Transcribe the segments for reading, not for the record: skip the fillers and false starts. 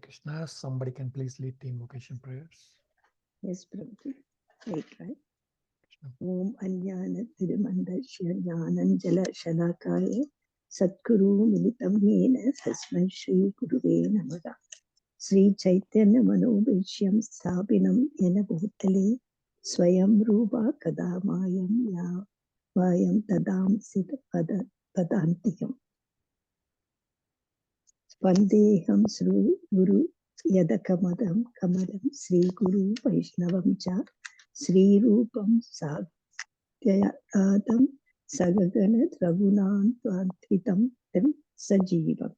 Krishna. Somebody can please lead the invocation prayers. Yes, Prabhuji. Right. Om Anyana Tirumandashya Jnananjala Shalakaya Satguru Militam Yena Tasmai Shri Guruve Namaha Sri Chaitanya Manobhishyam Sthabinam Yena Bhutale Swayam Rupa Kadamayam Vayam Tadam Siddha Padantikam Vandeham Sri Guru Yadakamadam Kamadam Sri Guru Vaishnavam Cha Sri Rupam Satyadam Sagagana Ragunan Tvantritam Tem Sajivam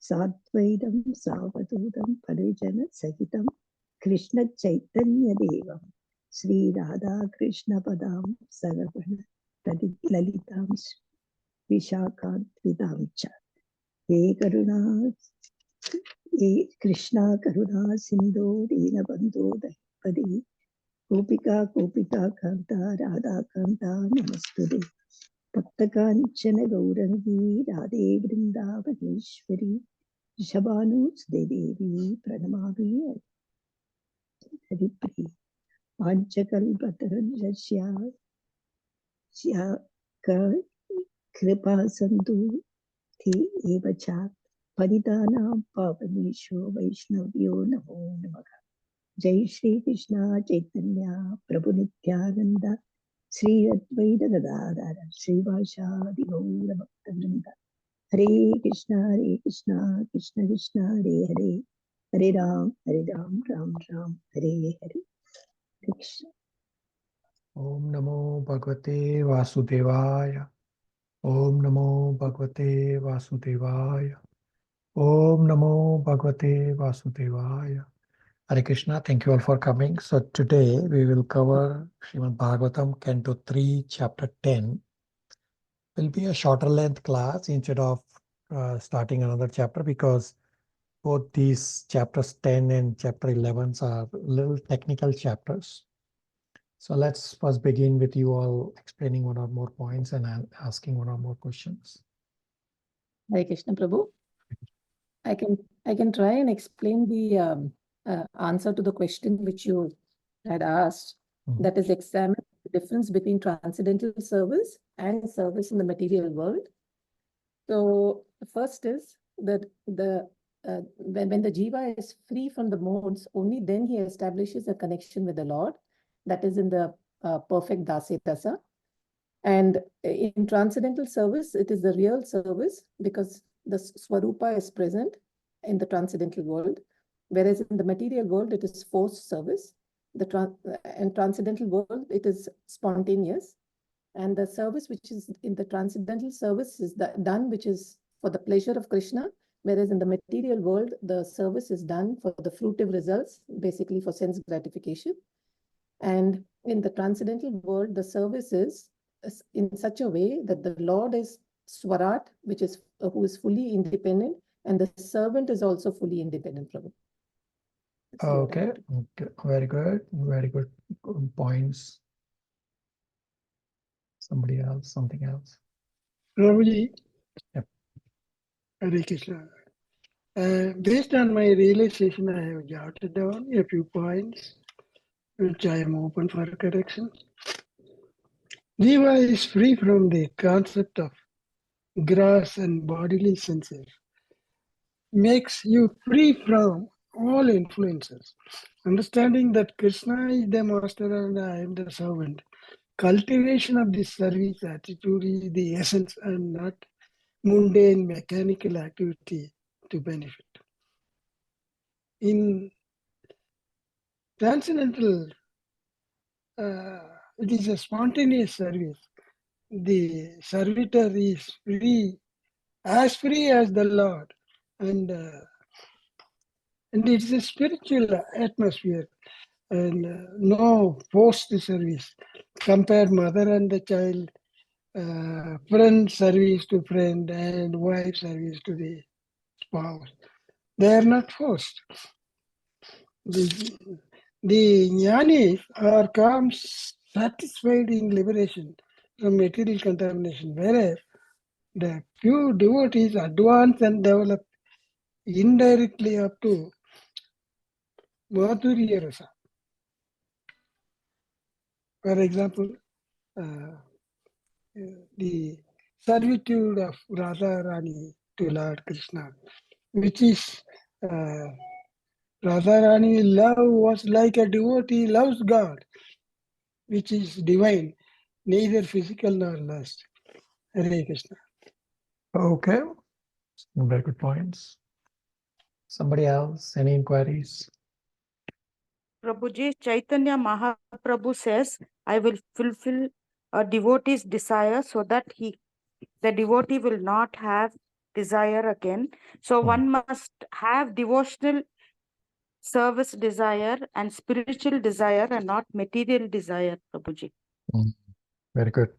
Sattvaidam Savadudam Parijana Sahitam Krishna Chaitanya Devam Sri Radha Krishna Padam Sagagana Lalitam Vishakantvidam Cha Ye Karuna Ye Krishna Karuna Sindhu Dina Bandhu Dahipadi Gopika Kanta Radha Kanta Namastude Bhakta Kanchana Gaurangi Radhe Vrindavaneshwari Rishabhanu Devi Pranamami Haripri Panchakalpatarajasya Kripa Sandhu Thi Evacha Paridana Pavanesho Vaishnavyo Namo Namaha Jai Shri Krishna Chaitanya Prabhu Nityananda Sri Advaita Gadadhara Sri Vashadi Gaura Bhaktavrinda Hare Krishna Krishna Krishna Hare Hare Hare Ram Ram Ram Hare Hare Krishna. Om Namo Bhagavate Vasudevaya. Om Namo Bhagavate Vasudevaya. Om Namo Bhagavate Vasudevaya. Hare Krishna, thank you all for coming. So today we will cover Srimad Bhagavatam, Canto 3, Chapter 10. It will be a shorter length class instead of starting another chapter, because both these chapters 10 and chapter 11 are little technical chapters. So let's first begin with you all explaining one or more points and asking one or more questions. Hare Krishna Prabhu. I can try and explain the answer to the question which you had asked. That is, examine the difference between transcendental service and service in the material world. So the first is that when the jiva is free from the modes, only then he establishes a connection with the Lord. That is in the perfect Dasya Dasa. And in transcendental service, it is the real service because the Swarupa is present in the transcendental world, whereas in the material world, it is forced service. In transcendental world, it is spontaneous. And the service which is in the transcendental service is done, which is for the pleasure of Krishna, whereas in the material world, the service is done for the fruitive results, basically for sense gratification. And in the transcendental world, the service is in such a way that the Lord is Swarat, which is who is fully independent, and the servant is also fully independent from it. Okay, very good points. Somebody else, something else? Prabhuji, Yep. Hare Krishna. Based on my realization, I have jotted down a few points, which I am open for correction. Jiva is free from the concept of gross and bodily senses. Makes you free from all influences. Understanding that Krishna is the master and I am the servant. Cultivation of this service attitude is the essence and not mundane mechanical activity to benefit. In transcendental, it is a spontaneous service. The servitor is free as the Lord, and it is a spiritual atmosphere and no forced service. Compare mother and the child, friend service to friend, and wife service to the spouse. They are not forced. The jnanis are calm, satisfied in liberation from material contamination, whereas the few devotees advance and develop indirectly up to Madhurya Rasa. For example, the servitude of Radha Rani to Lord Krishna, which is Radharani love was like a devotee loves God, which is divine, neither physical nor lust. Hare Krishna. Okay. Very good points. Somebody else? Any inquiries? Prabhuji, Chaitanya Mahaprabhu says, I will fulfill a devotee's desire so that the devotee will not have desire again. So one must have devotional service desire and spiritual desire and not material desire, Prabhuji. Very good.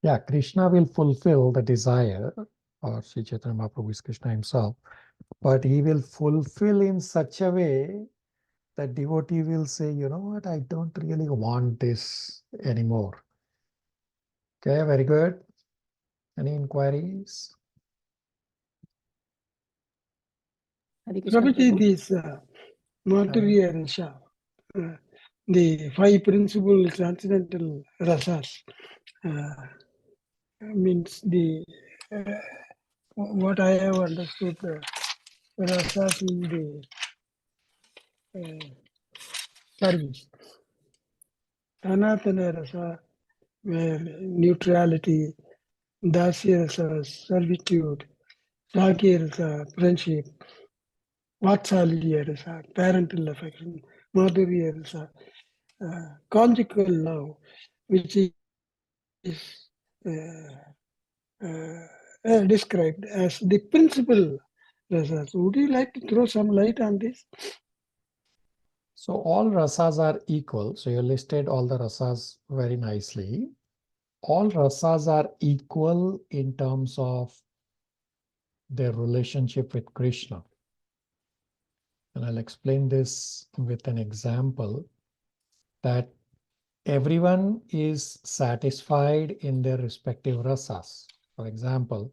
Yeah, Krishna will fulfill the desire, or Sri Chaitanya Mahaprabhu is Krishna himself, but he will fulfill in such a way that devotee will say, you know what, I don't really want this anymore. Okay, very good. Any inquiries? Hare Krishna, Prabhuji, Prabhu. this Madhurya Rasa, the 5 principal transcendental rasas, means the what I have understood, rasas in the service. Anatana Rasa, where neutrality, Dasya Rasa, servitude, Sakya Rasa, friendship, Vatsalya Rasa, parental affection, Madhurya Rasa, conjugal love, which is described as the principal rasas. Would you like to throw some light on this? So all rasas are equal. So you listed all the rasas very nicely. All rasas are equal in terms of their relationship with Krishna. And I'll explain this with an example that everyone is satisfied in their respective rasas. For example,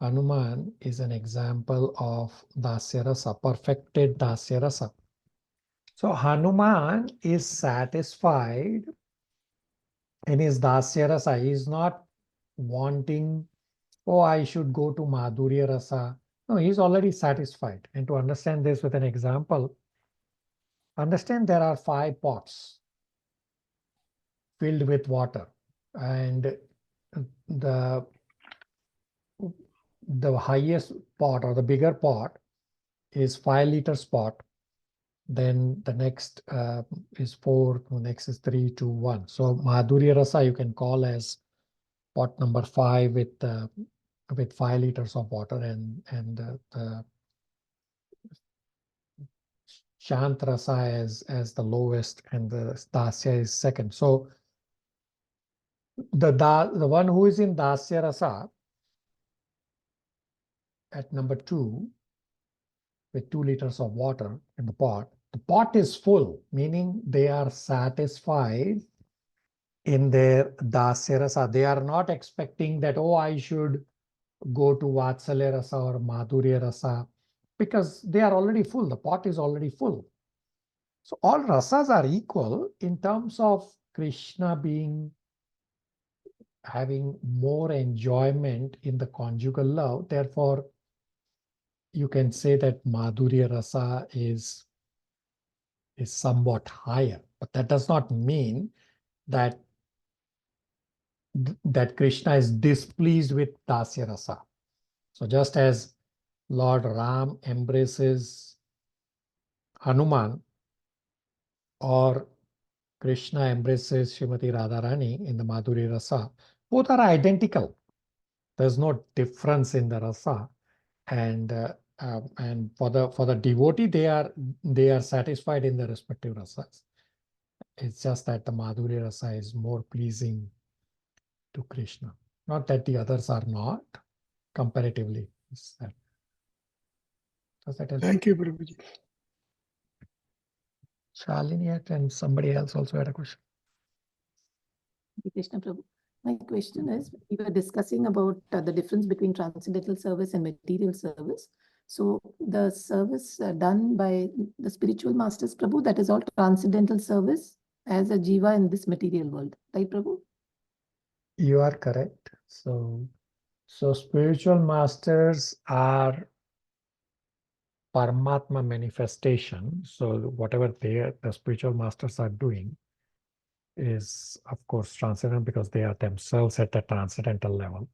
Hanuman is an example of Dasya Rasa, perfected Dasya Rasa. So Hanuman is satisfied in his Dasya Rasa. He is not wanting, oh, I should go to Madhurya Rasa. No, he's already satisfied. And to understand this with an example, understand there are 5 pots filled with water, and the highest pot or the bigger pot is 5 liters pot. Then the next is 4, the next is 3, 2, 1. So Madhurya Rasa you can call as pot number 5 with 5 liters of water, and the Shant Rasa as the lowest, and the Dasya is second. So the one who is in Dasya Rasa at number 2 with 2 liters of water in the pot is full, meaning they are satisfied in their Dasya Rasa. They are not expecting that, oh, I should go to Vatsalya Rasa or Madhurya Rasa, because they are already full. The pot is already full. So all rasas are equal in terms of Krishna having more enjoyment in the conjugal love. Therefore, you can say that Madhurya Rasa is somewhat higher, but that does not mean that Krishna is displeased with Dasya Rasa. So just as Lord Ram embraces Hanuman, or Krishna embraces Srimati Radharani in the Madhurya Rasa, both are identical. There's no difference in the rasa, and for the devotee, they are satisfied in their respective rasas. It's just that the Madhurya Rasa is more pleasing to Krishna. Not that the others are not, comparatively. Does that help? Thank you, Prabhuji. Shalini and somebody else also had a question. Hare Krishna, Prabhu. My question is, we were discussing about the difference between transcendental service and material service. So the service done by the spiritual masters, Prabhu, that is all transcendental service as a jiva in this material world, right, Prabhu? You are correct. So spiritual masters are Paramatma manifestation. So whatever the spiritual masters are doing is, of course, transcendental because they are themselves at the transcendental level.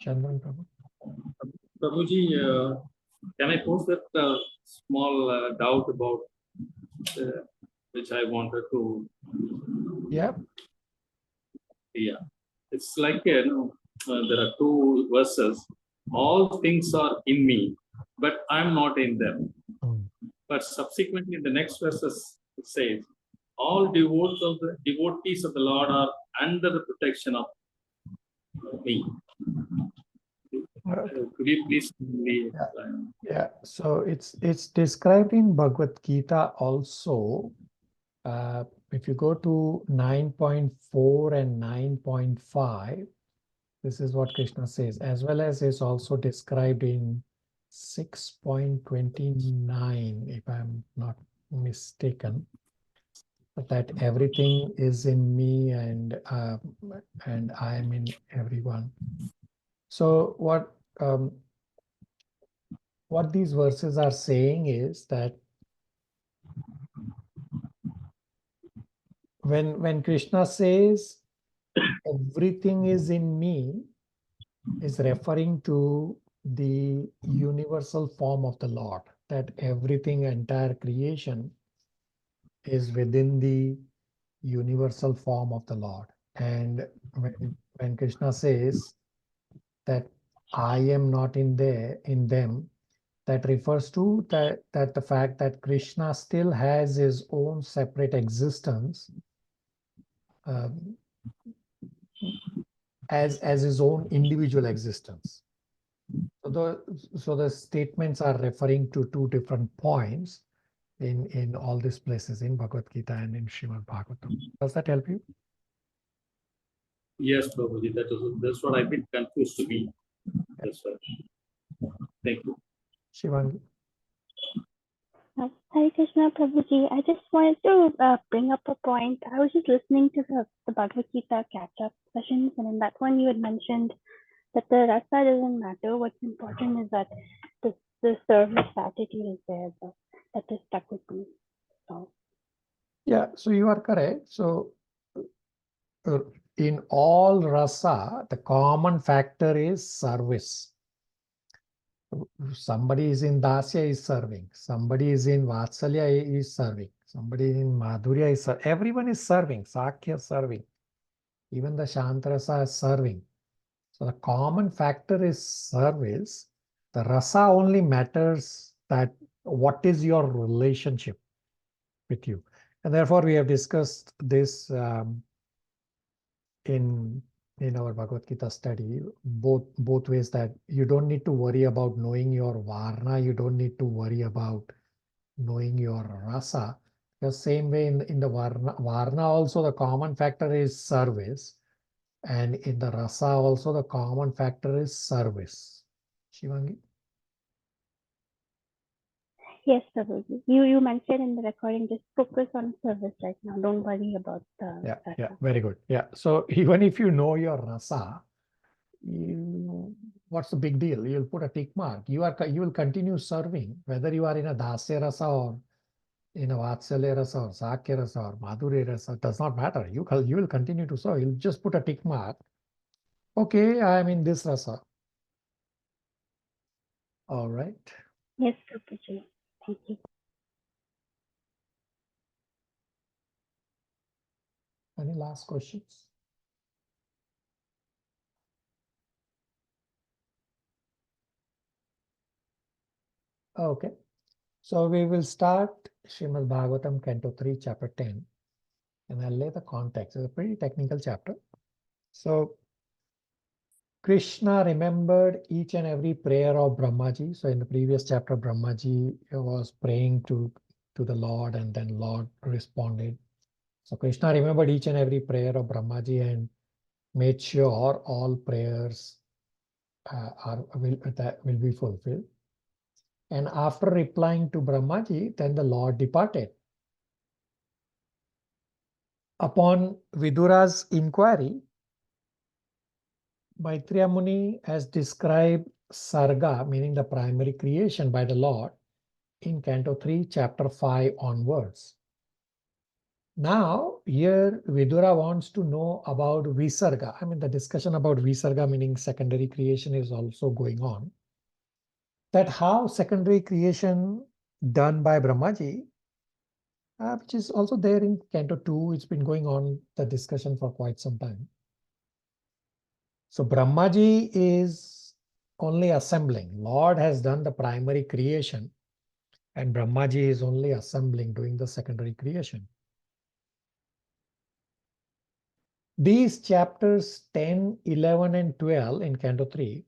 Chandran Prabhu. Prabhuji, can I pose that small doubt about which I wanted to? Yeah. Yeah, it's like there are two verses. All things are in me, but I'm not in them. But subsequently, the next verses it says, all devotees of the Lord are under the protection of me. Could you please explain? Yeah, so it's described in Bhagavad Gita also. If you go to 9.4 and 9.5, this is what Krishna says, as well as is also described in 6.29, if I'm not mistaken, that everything is in me and I am in everyone. So what these verses are saying is that when Krishna says everything is in me, is referring to the universal form of the Lord, that everything, entire creation is within the universal form of the Lord. And when Krishna says that I am not in them, that refers to that the fact that Krishna still has his own separate existence as his own individual existence. So the statements are referring to two different points in all these places in Bhagavad Gita and in Srimad Bhagavatam. Does that help you? Yes, Prabhuji, that's what I've been confused to me. That's right. Thank you. Shivangi. Hare Krishna, Prabhuji. I just wanted to bring up a point. I was just listening to the Bhagavad Gita catch-up sessions, and in that one you had mentioned that the rasa doesn't matter. What's important is that the service attitude is there. So that is stuck with me. So. Yeah, so you are correct. So in all rasa, the common factor is service. Somebody is in Dasya is serving. Somebody is in Vatsalya is serving. Somebody in Madhurya is serving. Everyone is serving. Sakya is serving. Even the Shantarasa is serving. So the common factor is service. The rasa only matters that what is your relationship with you. And therefore we have discussed this in our Bhagavad Gita study, both ways, that you don't need to worry about knowing your varna, you don't need to worry about knowing your rasa. The same way in the varna also the common factor is service, and in the rasa also the common factor is service. Shivangi? Yes, Prabhuji. You mentioned in the recording, just focus on service right now. Don't worry about the rasa. Yeah, very good. Yeah, so even if you know your rasa, what's the big deal? You'll put a tick mark. You will continue serving, whether you are in a dasya rasa or in a vatsalya rasa or sakya rasa or madhurya rasa. It does not matter. You will continue to serve. You'll just put a tick mark. Okay, I am in this rasa. All right. Yes, Prabhuji. Thank you. Any last questions? Okay. So we will start Srimad Bhagavatam, Canto 3, Chapter 10. And I'll lay the context. It's a pretty technical chapter. So Krishna remembered each and every prayer of Brahmaji. So in the previous chapter, Brahmaji was praying to the Lord, and then Lord responded. So Krishna remembered each and every prayer of Brahmaji and made sure all prayers will be fulfilled. And after replying to Brahmaji, then the Lord departed. Upon Vidura's inquiry, Maitreya Muni has described Sarga, meaning the primary creation by the Lord, in Canto 3, Chapter 5 onwards. Now, here Vidura wants to know about Visarga. I mean, the discussion about Visarga, meaning secondary creation, is also going on. That how secondary creation done by Brahmaji, which is also there in Canto 2, it's been going on, the discussion for quite some time. So Brahmaji is only assembling. Lord has done the primary creation, and Brahmaji is only assembling, doing the secondary creation. These chapters 10, 11, and 12 in Canto 3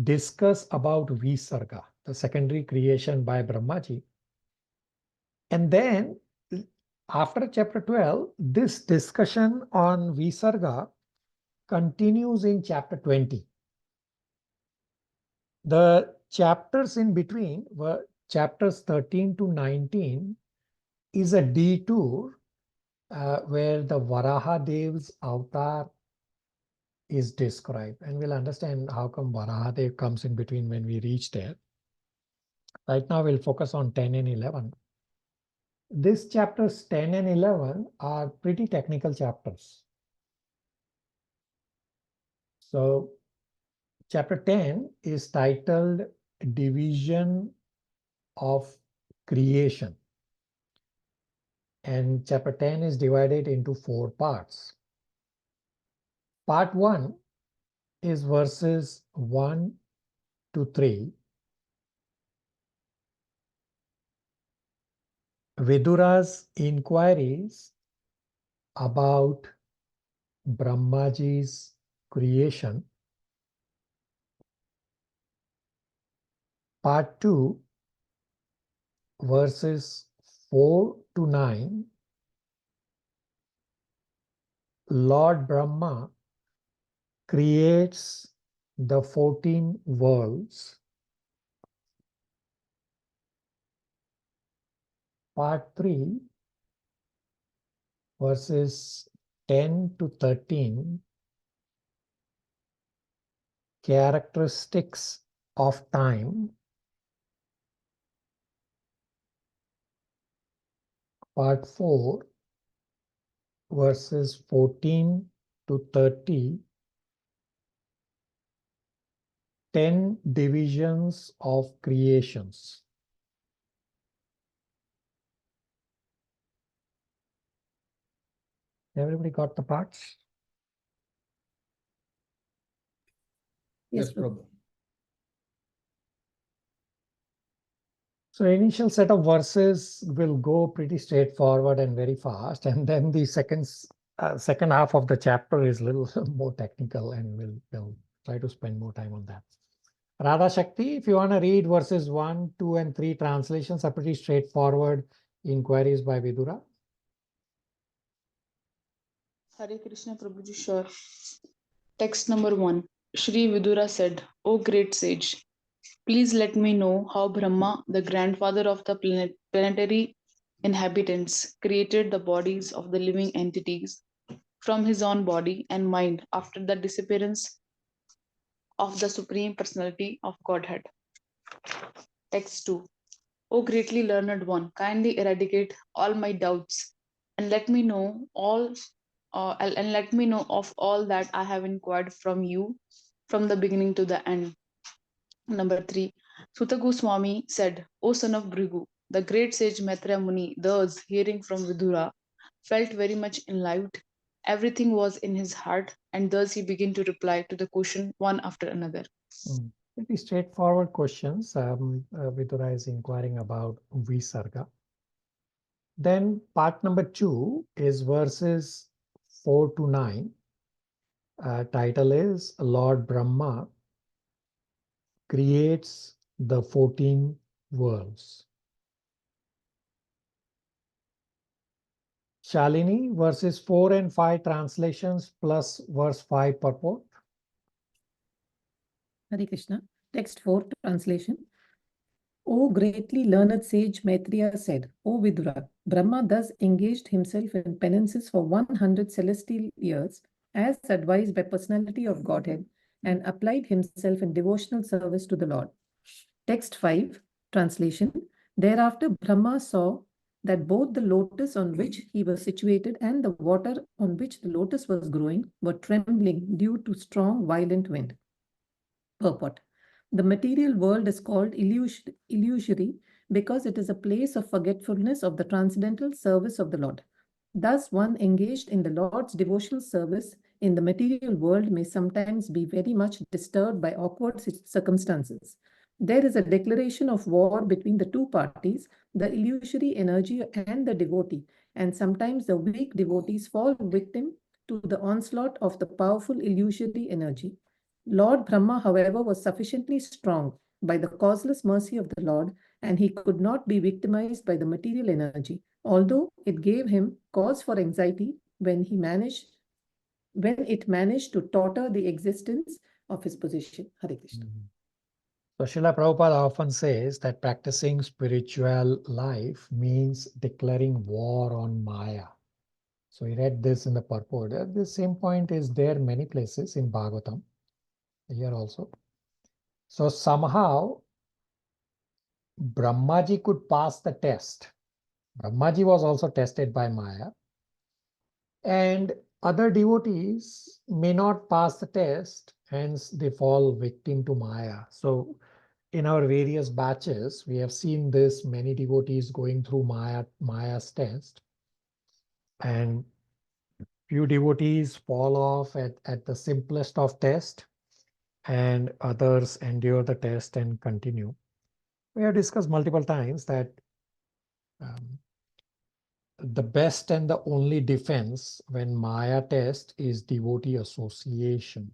discuss about Visarga, the secondary creation by Brahmaji. And then after chapter 12, this discussion on Visarga continues in chapter 20. The chapters in between were chapters 13 to 19 is a detour where the Varaha Dev's avatar is described. And we'll understand how come Varaha Dev comes in between when we reach there. Right now, we'll focus on 10 and 11. These chapters 10 and 11 are pretty technical chapters. So chapter 10 is titled Division of Creation. And chapter 10 is divided into 4 parts. Part 1 is verses 1 to 3. Vidura's inquiries about Brahmaji's creation. Part 2, verses 4 to 9. Lord Brahma creates the 14 worlds. Part 3, verses 10 to 13. Characteristics of time. Part 4, verses 14 to 30. 10 divisions of creations. Everybody got the parts? Yes, Prabhu. So initial set of verses will go pretty straightforward and very fast, and then the second half of the chapter is a little more technical, and we'll try to spend more time on that. Radha Shakti, if you want to read verses 1, 2, and 3, translations are pretty straightforward inquiries by Vidura. Hare Krishna Prabhuji, sure. Text number 1. Shri Vidura said, O great sage, please let me know how Brahma, the grandfather of the planetary inhabitants, created the bodies of the living entities from his own body and mind after the disappearance of the Supreme Personality of Godhead. Text 2. O greatly learned one, kindly eradicate all my doubts and let me know of all that I have inquired from you from the beginning to the end. Number 3. Sutta Goswami said, O son of Bhrigu, the great sage Maitreya Muni, thus hearing from Vidura, felt very much enlivened. Everything was in his heart, and thus he began to reply to the question one after another. Pretty straightforward questions. Vidura is inquiring about Visarga. Then part number 2 is verses 4 to 9. Title is Lord Brahma creates the 14 worlds. Shalini, verses 4 and 5 translations plus verse 5 purport. Hare Krishna. Text 4 translation. O greatly learned sage Maitreya said, O Vidura, Brahma thus engaged himself in penances for 100 celestial years, as advised by personality of Godhead, and applied himself in devotional service to the Lord. Text 5, translation. Thereafter Brahma saw that both the lotus on which he was situated and the water on which the lotus was growing were trembling due to strong violent wind. Purport. The material world is called illusory because it is a place of forgetfulness of the transcendental service of the Lord. Thus, one engaged in the Lord's devotional service in the material world may sometimes be very much disturbed by awkward circumstances. There is a declaration of war between the two parties, the illusory energy and the devotee, and sometimes the weak devotees fall victim to the onslaught of the powerful illusory energy. Lord Brahma, however, was sufficiently strong by the causeless mercy of the Lord, and he could not be victimized by the material energy, although it gave him cause for anxiety when it managed to totter the existence of his position. Hare Krishna. So Srila Prabhupada often says that practicing spiritual life means declaring war on Maya. So he read this in the purport. The same point is there many places in Bhagavatam, here also. So somehow Brahmaji could pass the test. Brahmaji was also tested by Maya. And other devotees may not pass the test, hence they fall victim to Maya. So in our various batches, we have seen this, many devotees going through Maya's test. And few devotees fall off at the simplest of test, and others endure the test and continue. We have discussed multiple times that the best and the only defense when Maya test is devotee association.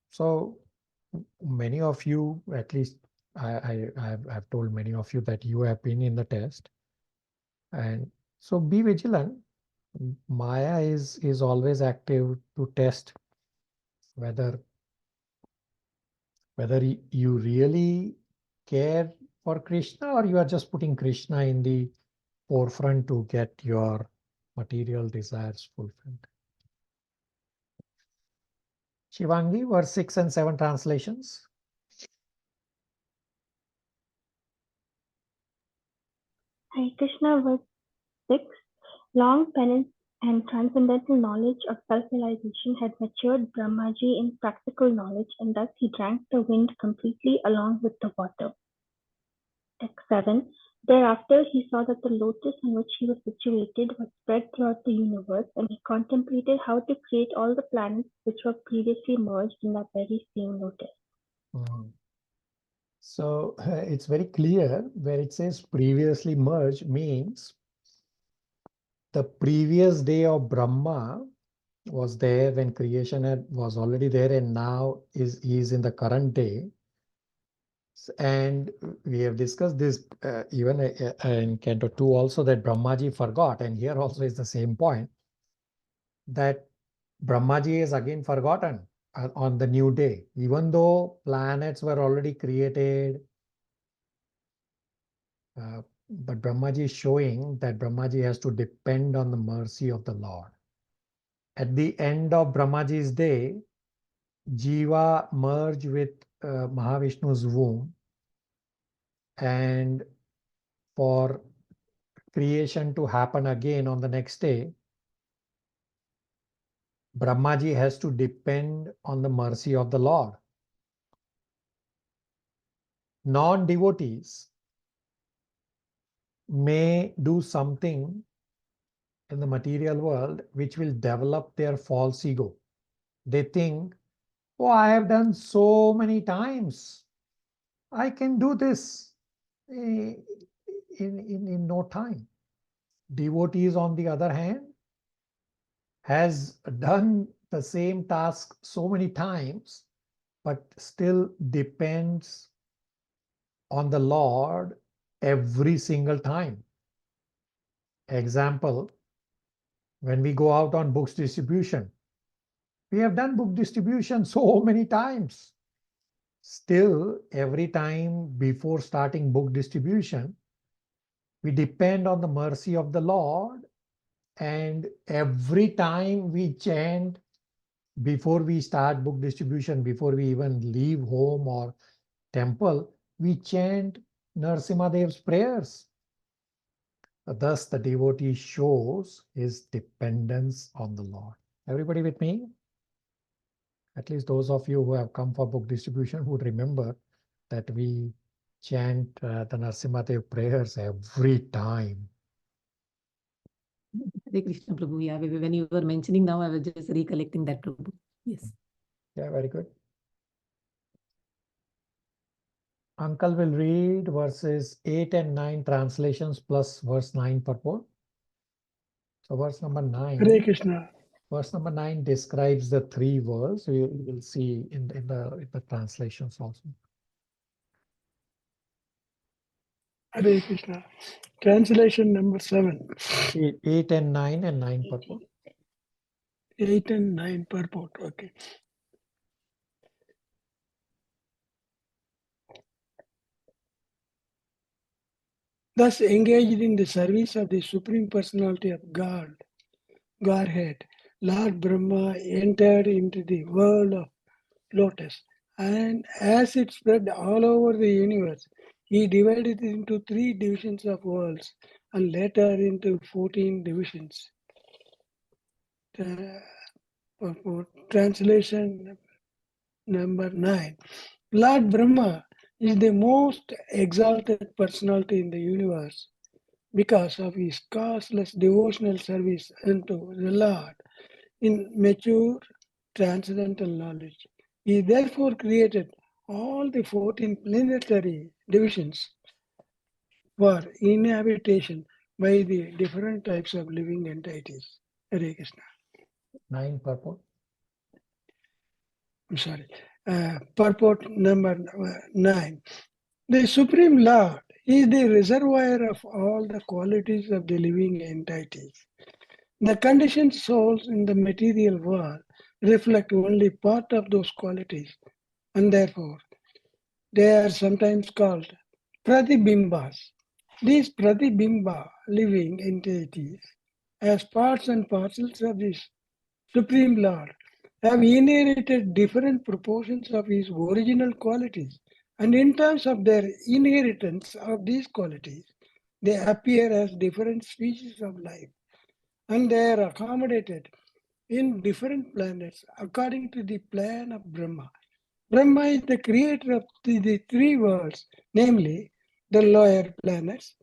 So many of you, at least I've told many of you that you have been in the test. And so be vigilant. Maya is always active to test whether you really care for Krishna or you are just putting Krishna in the forefront to get your material desires fulfilled. Shivangi, verse 6 and 7 translations. Hare Krishna, verse 6. Long penance and transcendental knowledge of self-realization had matured Brahmaji in practical knowledge, and thus he drank the wind completely along with the water. Text 7. Thereafter he saw that the lotus on which he was situated was spread throughout the universe, and he contemplated how to create all the planets which were previously merged in that very same lotus. So it's very clear where it says previously merged means the previous day of Brahma was there when creation was already there, and now is in the current day. And we have discussed this even in Canto 2 also, that Brahmaji forgot, and here also is the same point, that Brahmaji is again forgotten on the new day, even though planets were already created. But Brahmaji is showing that Brahmaji has to depend on the mercy of the Lord. At the end of Brahmaji's day, Jiva merged with Mahavishnu's womb, and for creation to happen again on the next day, Brahmaji has to depend on the mercy of the Lord. Non-devotees may do something in the material world which will develop their false ego. They think, oh, I have done so many times, I can do this in no time. Devotees, on the other hand, has done the same task so many times, but still depends on the Lord every single time. Example, when we go out on books distribution. We have done book distribution so many times. Still, every time before starting book distribution, we depend on the mercy of the Lord. And every time we chant before we start book distribution, before we even leave home or temple, we chant Narasimhadev's prayers. Thus, the devotee shows his dependence on the Lord. Everybody with me? At least those of you who have come for book distribution would remember that we chant the Narasimhadev prayers every time. Hare Krishna, Prabhu. Yeah, when you were mentioning now, I was just recollecting that, Prabhu. Yes. Yeah, very good. Uncle will read verses 8 and 9 translations plus verse 9 purport. So verse number 9. Hare Krishna. Verse number 9 describes the three worlds. You will see in the translations also. Hare Krishna. Translation number 7. 8 and 9 and 9 purport. 8 and 9 purport. Okay. Thus engaged in the service of the Supreme Personality of Godhead, Lord Brahma entered into the world of lotus, and as it spread all over the universe, he divided it into 3 divisions of worlds and later into 14 divisions. Translation number 9. Lord Brahma is the most exalted personality in the universe because of his causeless devotional service unto the Lord in mature transcendental knowledge. He therefore created all the 14 planetary divisions for inhabitation by the different types of living entities. Hare Krishna. 9 purport. I'm sorry. Purport number 9. The Supreme Lord is the reservoir of all the qualities of the living entities. The conditioned souls in the material world reflect only part of those qualities, and therefore they are sometimes called Pratibimbas. These Pratibimba living entities, as parts and parcels of this Supreme Lord, have inherited different proportions of his original qualities, and in terms of their inheritance of these qualities, they appear as different species of life, and they are accommodated in different planets according to the plan of Brahma. Brahma is the creator of the 3 worlds, namely the lower planets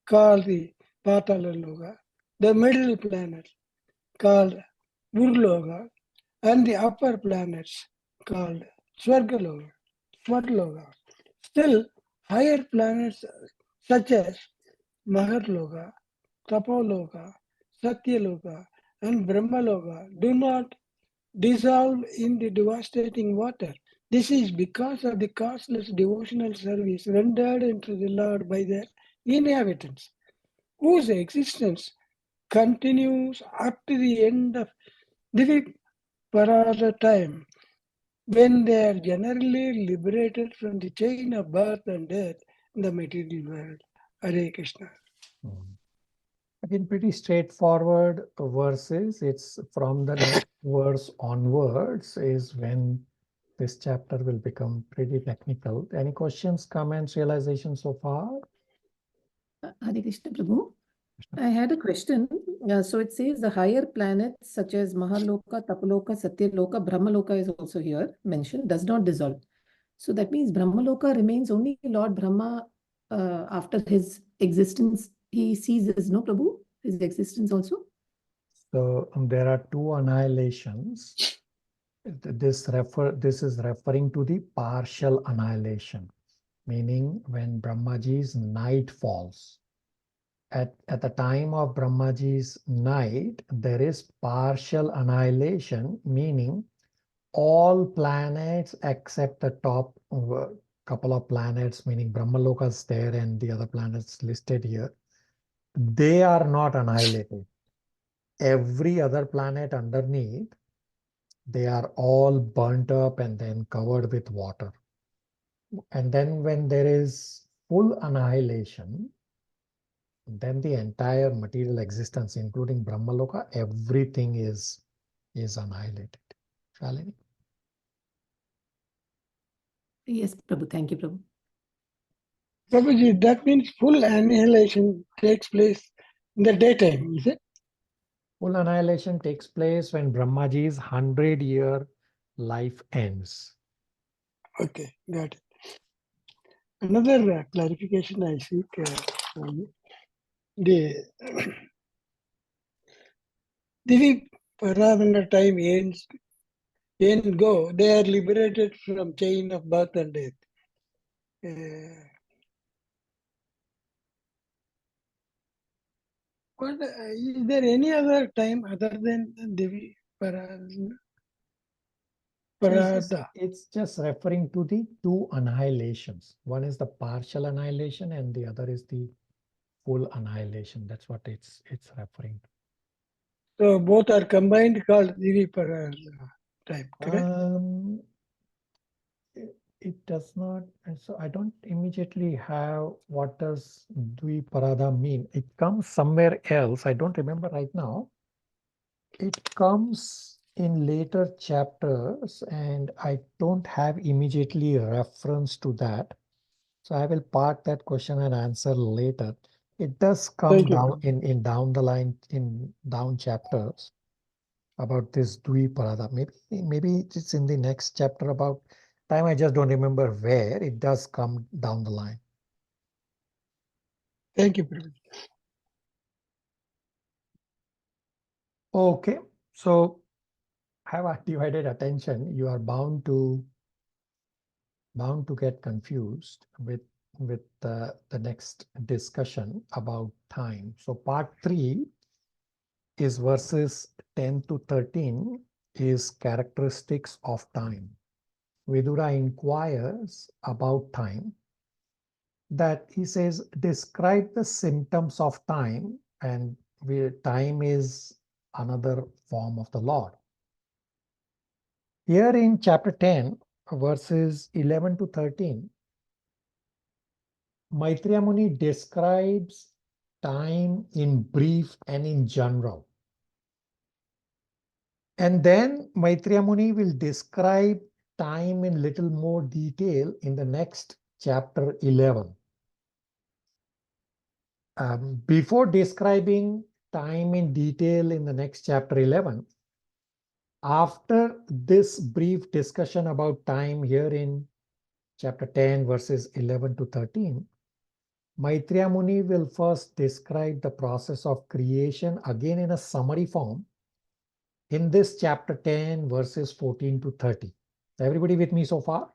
called the Patala Loka, the middle planets called Burloka, and the upper planets called Swargaloka. Still, higher planets such as Maharloka, Tapoloka, Satyaloka, and Brahmaloka do not dissolve in the devastating water. This is because of the causeless devotional service rendered unto the Lord by their inhabitants, whose existence continues up to the end of the Parada time, when they are generally liberated from the chain of birth and death in the material world. Hare Krishna. Again, pretty straightforward verses. It's from the next verse onwards is when this chapter will become pretty technical. Any questions, comments, realizations so far? Hare Krishna, Prabhu. I had a question. So it says the higher planets such as Mahaloka, Tapaloka, Satyaloka, Brahmaloka is also here mentioned, does not dissolve. So that means Brahmaloka remains only Lord Brahma after his existence. He ceases, no, Prabhu? His existence also? So there are 2 annihilations. This is referring to the partial annihilation, meaning when Brahmaji's night falls. At the time of Brahmaji's night, there is partial annihilation, meaning all planets except the top couple of planets, meaning Brahmaloka is there and the other planets listed here, they are not annihilated. every other planet underneath, they are all burnt up and then covered with water. And then when there is full annihilation, then the entire material existence, including Brahmaloka, everything is annihilated. Shalini? Yes, Prabhu. Thank you, Prabhu. Prabhuji, that means full annihilation takes place in the daytime, is it? Full annihilation takes place when Brahmaji's 100-year life ends. Okay, got it. Another clarification I seek, the Divi Paravana time ends, end go, they are liberated from chain of birth and death. But is there any other time other than Divi Paravana? It's just referring to the two annihilations. One is the partial annihilation and the other is the full annihilation. That's what it's referring to. So both are combined called Divi Paravana time, correct? It does not, and so I don't immediately have what does Dviparada mean. It comes somewhere else. I don't remember right now. It comes in later chapters and I don't have immediately reference to that. So I will park that question and answer later. It does come down in down the line in down chapters about this Dviparada. Maybe it's in the next chapter about time. I just don't remember where. It does come down the line. Thank you, Prabhuji. Okay, so have a divided attention. You are bound to get confused with the next discussion about time. So part 3 is verses 10 to 13 is characteristics of time. Vidura inquires about time, that he says, describe the symptoms of time, and time is another form of the Lord. Here in chapter 10, verses 11 to 13, Maitreya Muni describes time in brief and in general. And then Maitreya Muni will describe time in little more detail in the next chapter 11. Before describing time in detail in the next chapter 11, after this brief discussion about time here in chapter 10, verses 11 to 13, Maitreya Muni will first describe the process of creation again in a summary form in this chapter 10, verses 14 to 30. Everybody with me so far?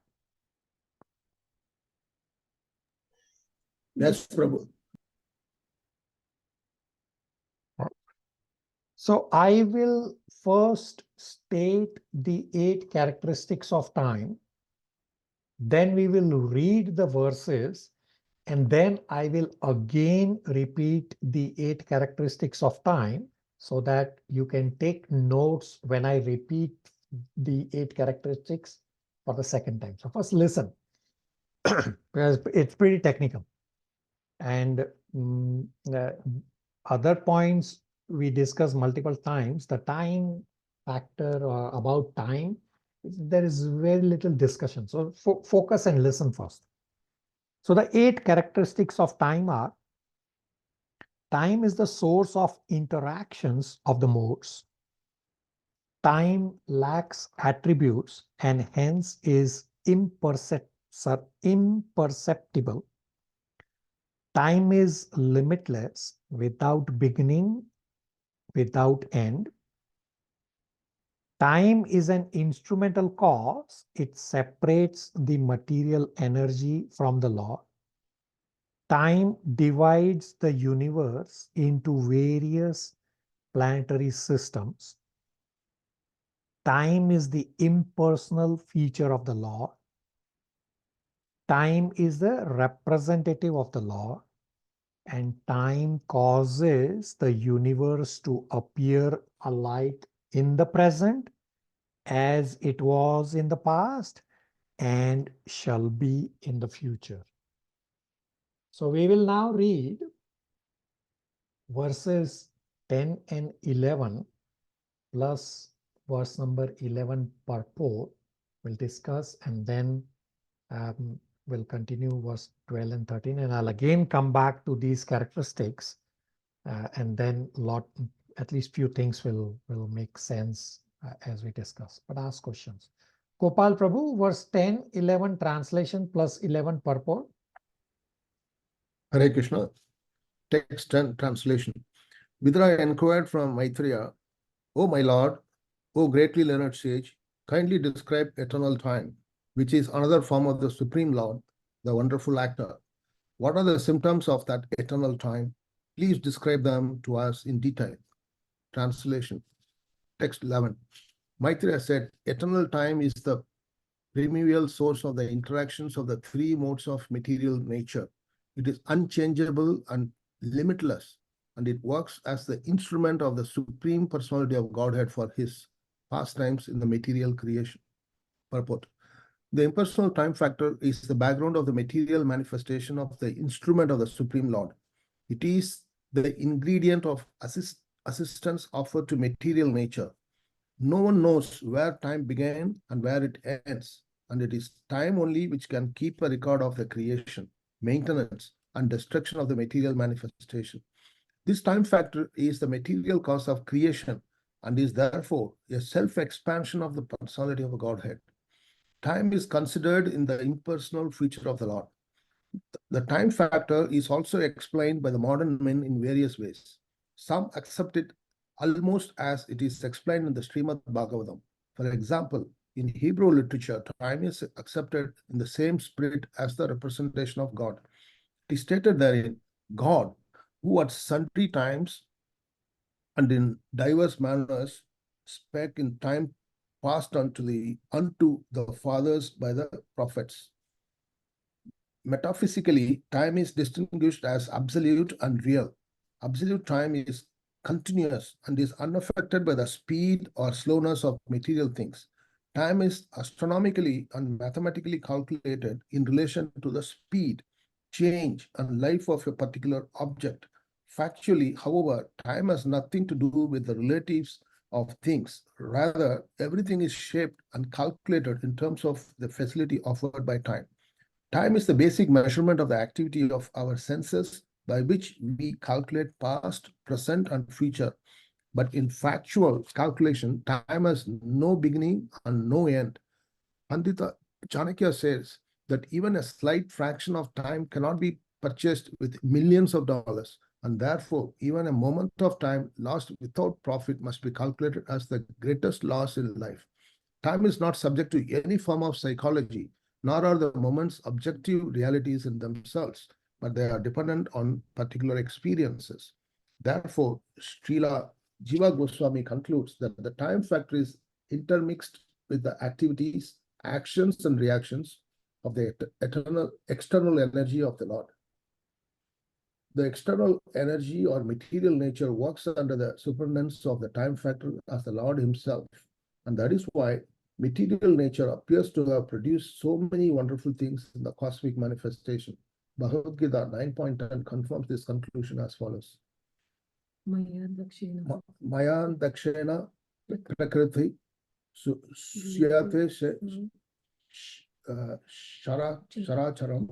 Yes, Prabhu. So I will first state the 8 characteristics of time. Then we will read the verses, and then I will again repeat the 8 characteristics of time so that you can take notes when I repeat the 8 characteristics for the second time. So first listen, because it's pretty technical. And other points we discussed multiple times, the time factor or about time, there is very little discussion. So focus and listen first. So the 8 characteristics of time are: time is the source of interactions of the modes. Time lacks attributes and hence is imperceptible. Time is limitless, without beginning, without end. Time is an instrumental cause. It separates the material energy from the Lord. Time divides the universe into various planetary systems. Time is the impersonal feature of the Lord. Time is the representative of the Lord. and time causes the universe to appear alike in the present as it was in the past and shall be in the future. So we will now read verses 10 and 11 plus verse number 11 purport. We'll discuss, and then we'll continue verse 12 and 13, and I'll again come back to these characteristics, and then at least few things will make sense as we discuss. But ask questions. Gopal Prabhu, verse 10, 11 translation plus 11 purport. Hare Krishna. Text and translation. Vidura inquired from Maitreya, O my lord, O greatly learned sage, kindly describe eternal time, which is another form of the Supreme Lord, the wonderful actor. What are the symptoms of that eternal time? Please describe them to us in detail. Translation. Text 11. Maitreya said, eternal time is the primeval source of the interactions of the three modes of material nature. It is unchangeable and limitless, and it works as the instrument of the Supreme Personality of Godhead for his pastimes in the material creation. Purport. The impersonal time factor is the background of the material manifestation of the instrument of the Supreme Lord. It is the ingredient of assistance offered to material nature. No one knows where time began and where it ends, and it is time only which can keep a record of the creation, maintenance, and destruction of the material manifestation. This time factor is the material cause of creation and is therefore a self-expansion of the personality of the Godhead. Time is considered in the impersonal feature of the Lord. The time factor is also explained by the modern men in various ways. Some accept it almost as it is explained in the Srimad Bhagavatam. For example, in Hebrew literature, time is accepted in the same spirit as the representation of God. It is stated therein, God, who at sundry times and in diverse manners spake in time past unto the fathers by the prophets. Metaphysically, time is distinguished as absolute and real. Absolute time is continuous and is unaffected by the speed or slowness of material things. Time is astronomically and mathematically calculated in relation to the speed, change, and life of a particular object. Factually, however, time has nothing to do with the relatives of things. Rather, everything is shaped and calculated in terms of the facility offered by time. Time is the basic measurement of the activity of our senses by which we calculate past, present, and future. But in factual calculation, time has no beginning and no end. Pandita Chanakya says that even a slight fraction of time cannot be purchased with millions of dollars, and therefore even a moment of time lost without profit must be calculated as the greatest loss in life. Time is not subject to any form of psychology, nor are the moments objective realities in themselves, but they are dependent on particular experiences. Therefore, Srila Jiva Goswami concludes that the time factor is intermixed with the activities, actions, and reactions of the external energy of the Lord. The external energy or material nature works under the superintendence of the time factor as the Lord himself. And that is why material nature appears to have produced so many wonderful things in the cosmic manifestation. Bhagavad Gita 9.10 confirms this conclusion as follows. Mayan Dakshena Prakriti Syate Sharacharam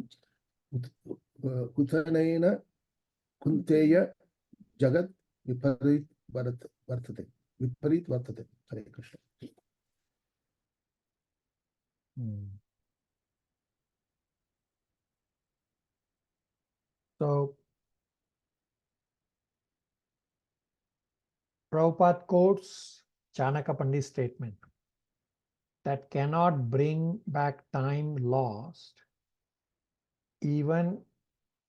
Kutanena Kunteya Jagat Viparit Vartate. Viparit Vartate. Hare Krishna. So, Prabhupada quotes Chanakya Pandit's statement that cannot bring back time lost even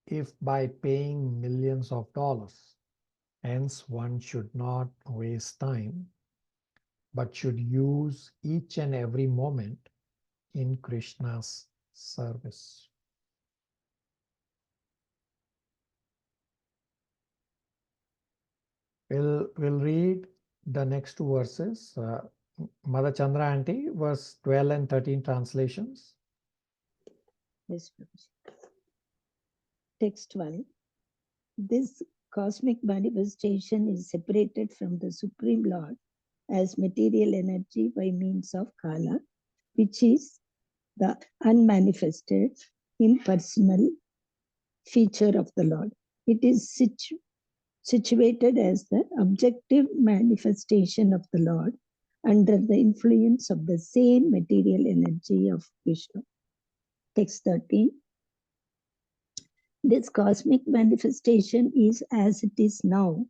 if by paying millions of dollars. Hence, one should not waste time, but should use each and every moment in Krishna's service. We'll read the next two verses. Mother Chandra Aunty, verse 12 and 13 translations. Yes, Prabhuji. Text 1. This cosmic manifestation is separated from the Supreme Lord as material energy by means of Kala, which is the unmanifested, impersonal feature of the Lord. It is situated as the objective manifestation of the Lord under the influence of the same material energy of Vishnu. Text 13. This cosmic manifestation is as it is now.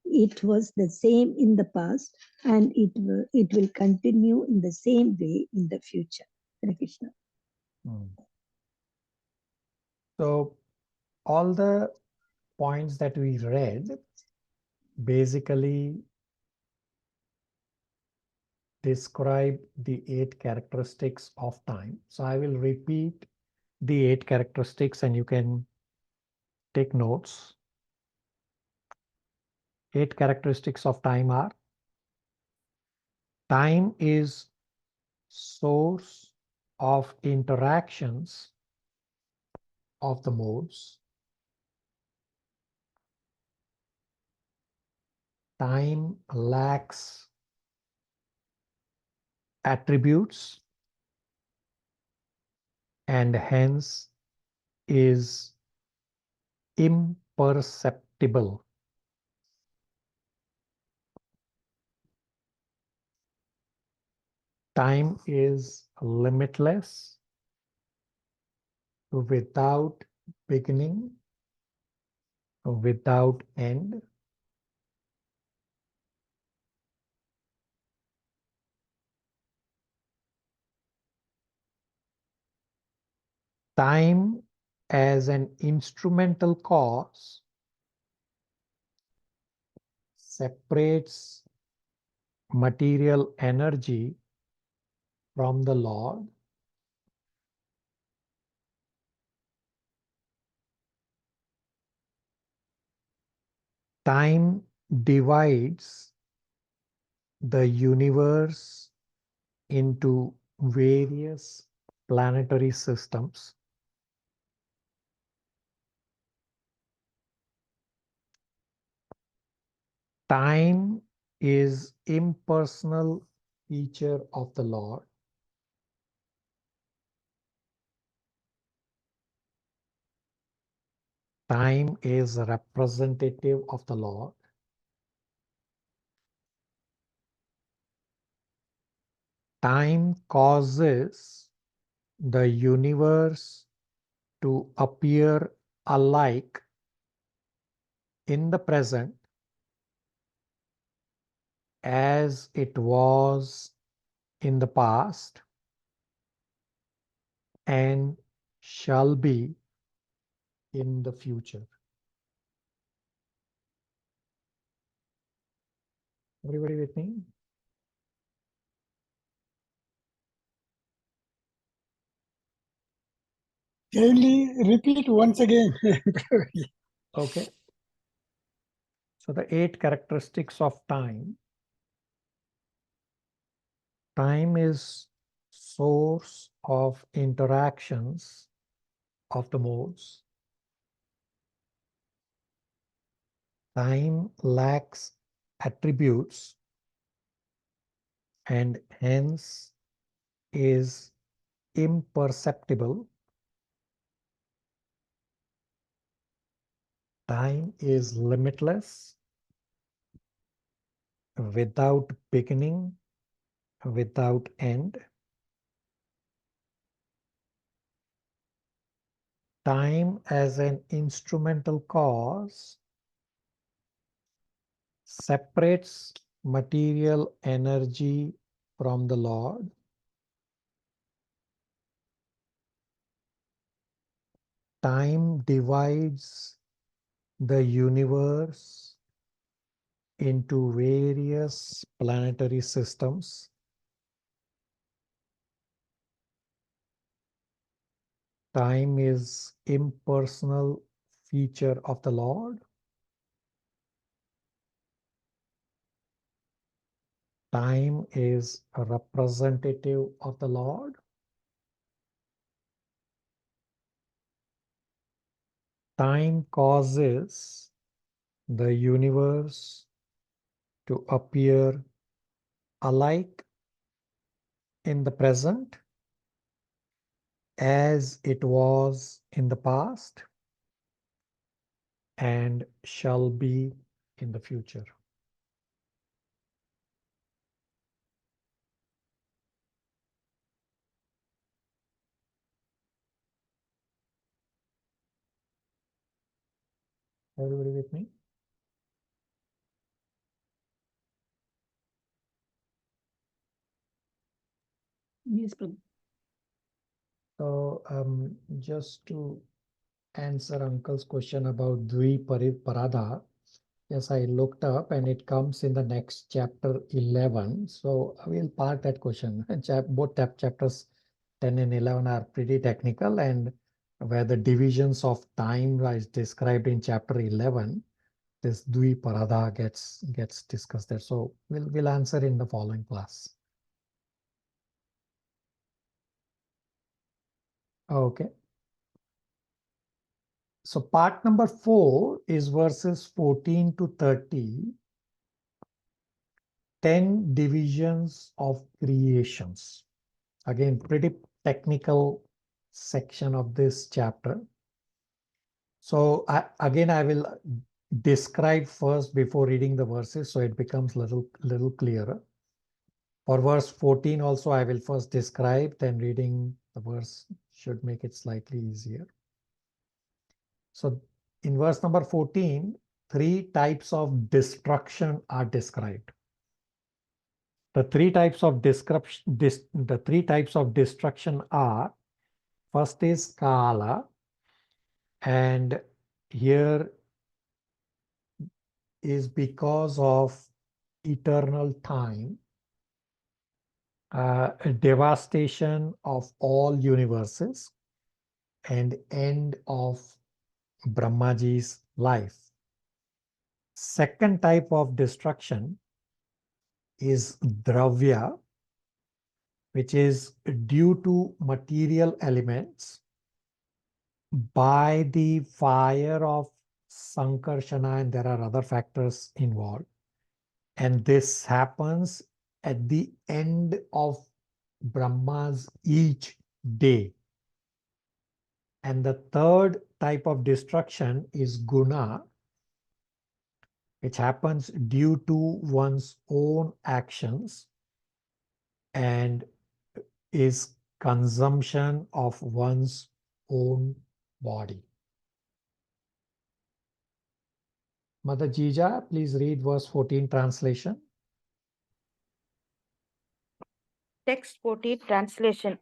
It was the same in the past and it will continue in the same way in the future. Hare Krishna. So all the points that we read basically describe the 8 characteristics of time. So I will repeat the 8 characteristics and you can take notes. 8 characteristics of time are: time is source of interactions of the modes. Time lacks attributes and hence is imperceptible. Time is limitless, without beginning, without end. Time as an instrumental cause separates material energy from the Lord. Time divides the universe into various planetary systems. Time is impersonal feature of the Lord. Time is representative of the Lord. Time causes the universe to appear alike in the present as it was in the past and shall be in the future. Everybody with me? Kindly repeat once again. Okay. So the 8 characteristics of time. Time is source of interactions of the modes. Time lacks attributes and hence is imperceptible. Time is limitless, without beginning, without end. Time as an instrumental cause separates material energy from the Lord. Time divides the universe into various planetary systems. Time is impersonal feature of the Lord. time is a representative of the Lord? Time causes the universe to appear alike in the present as it was in the past and shall be in the future. Everybody with me? Yes, Prabhu. So just to answer Uncle's question about Parada, yes, I looked up and it comes in the next chapter 11. So I will park that question. Both chapters 10 and 11 are pretty technical, and where the divisions of time is described in chapter 11, this Parada gets discussed there. So we'll answer in the following class. Okay. So part number 4 is verses 14 to 30, 10 divisions of creations. Again, pretty technical section of this chapter. So I will describe first before reading the verses, so it becomes little clearer. For verse 14 also, I will first describe, then reading the verse should make it slightly easier. So in verse number 14, 3 types of destruction are described. The three types of destruction are, first is Kala, and here is because of eternal time, a devastation of all universes and end of Brahmaji's life. Second type of destruction is Dravya, which is due to material elements by the fire of Sankarshana, and there are other factors involved. And this happens at the end of Brahma's each day. And the third type of destruction is Guna, which happens due to one's own actions and is consumption of one's own body. Mother Jija, please read verse 14 translation. Text 14 translation.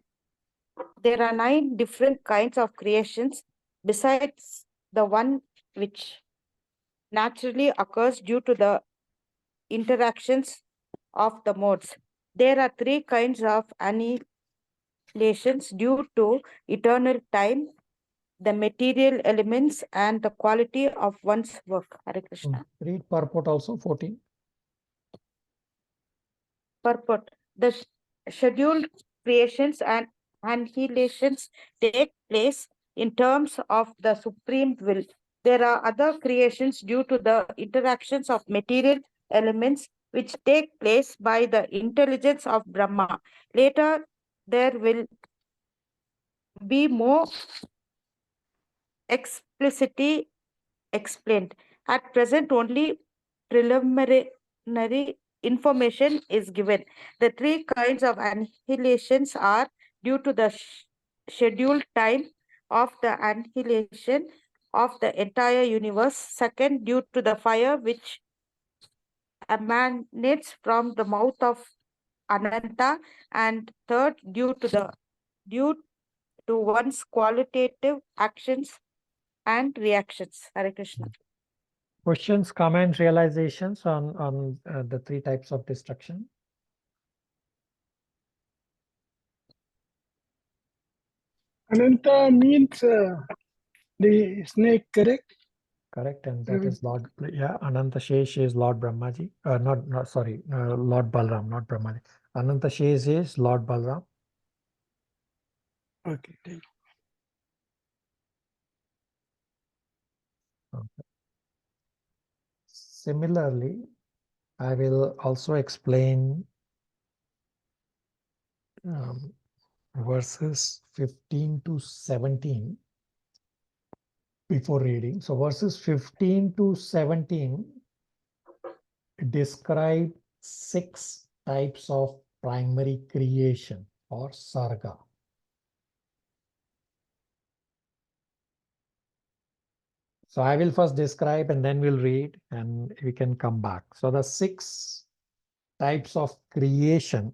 There are 9 different kinds of creations besides the one which naturally occurs due to the interactions of the modes. There are 3 kinds of annihilations due to eternal time, the material elements, and the quality of one's work. Hare Krishna. Read purport also, 14. Purport. The scheduled creations and annihilations take place in terms of the supreme will. There are other creations due to the interactions of material elements which take place by the intelligence of Brahma. Later, there will be more explicitly explained. At present, only preliminary information is given. The 3 kinds of annihilations are due to the scheduled time of the annihilation of the entire universe. Second, due to the fire which emanates from the mouth of Ananta. And third, due to one's qualitative actions and reactions. Hare Krishna. Questions, comments, realizations on the 3 types of destruction? Ananta means the snake, correct? Correct, and that is Lord, yeah, Ananta Shesh is Lord Brahmaji. Lord Balram, not Brahmaji. Ananta Shesh is Lord Balram. Okay, thank you. Okay. Similarly, I will also explain verses 15 to 17 before reading. So verses 15 to 17 describe 6 types of primary creation or sarga. So I will first describe and then we'll read and we can come back. So the 6 types of creation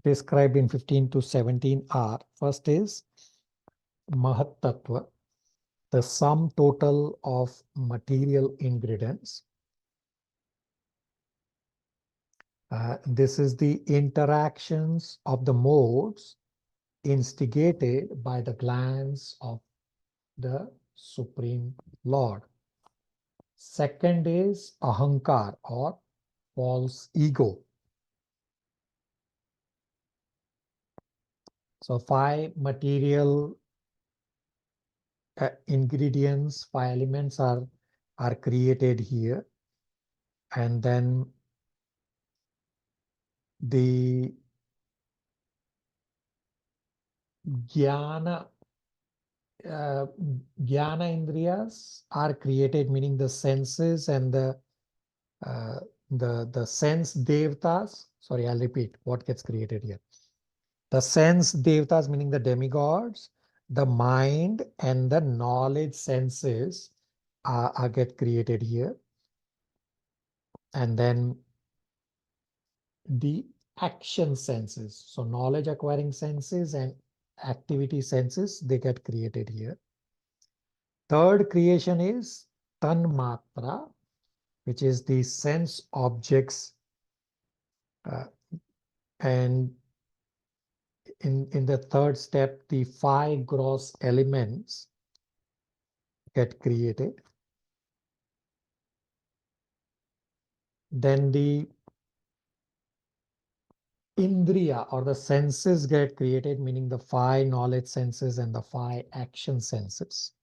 described in 15 to 17 are, first is Mahat Tattva, the sum total of material ingredients. This is the interactions of the modes instigated by the glands of the Supreme Lord. Second is Ahankar or false ego. So 5 material ingredients, 5 elements are created here, and then the jnana indriyas are created, meaning the senses and the sense devtas. Sorry, I'll repeat what gets created here. The sense devtas, meaning the demigods, the mind and the knowledge senses are get created here. And then the action senses. So knowledge acquiring senses and activity senses, they get created here. Third creation is tanmatra, which is the sense objects. And in the third step, the 5 gross elements get created. Then the Indriya or the senses get created, meaning the 5 knowledge senses and the 5 action senses.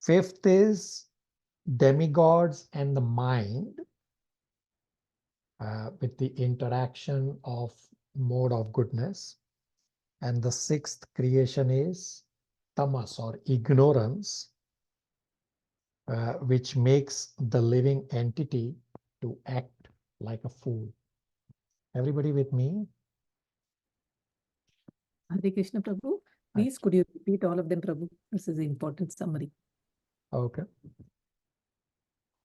Fifth is demigods and the mind with the interaction of mode of goodness. And the 6th creation is tamas or ignorance, which makes the living entity to act like a fool. Everybody with me? Hare Krishna, Prabhu. Please, could you repeat all of them, Prabhu? This is an important summary. Okay.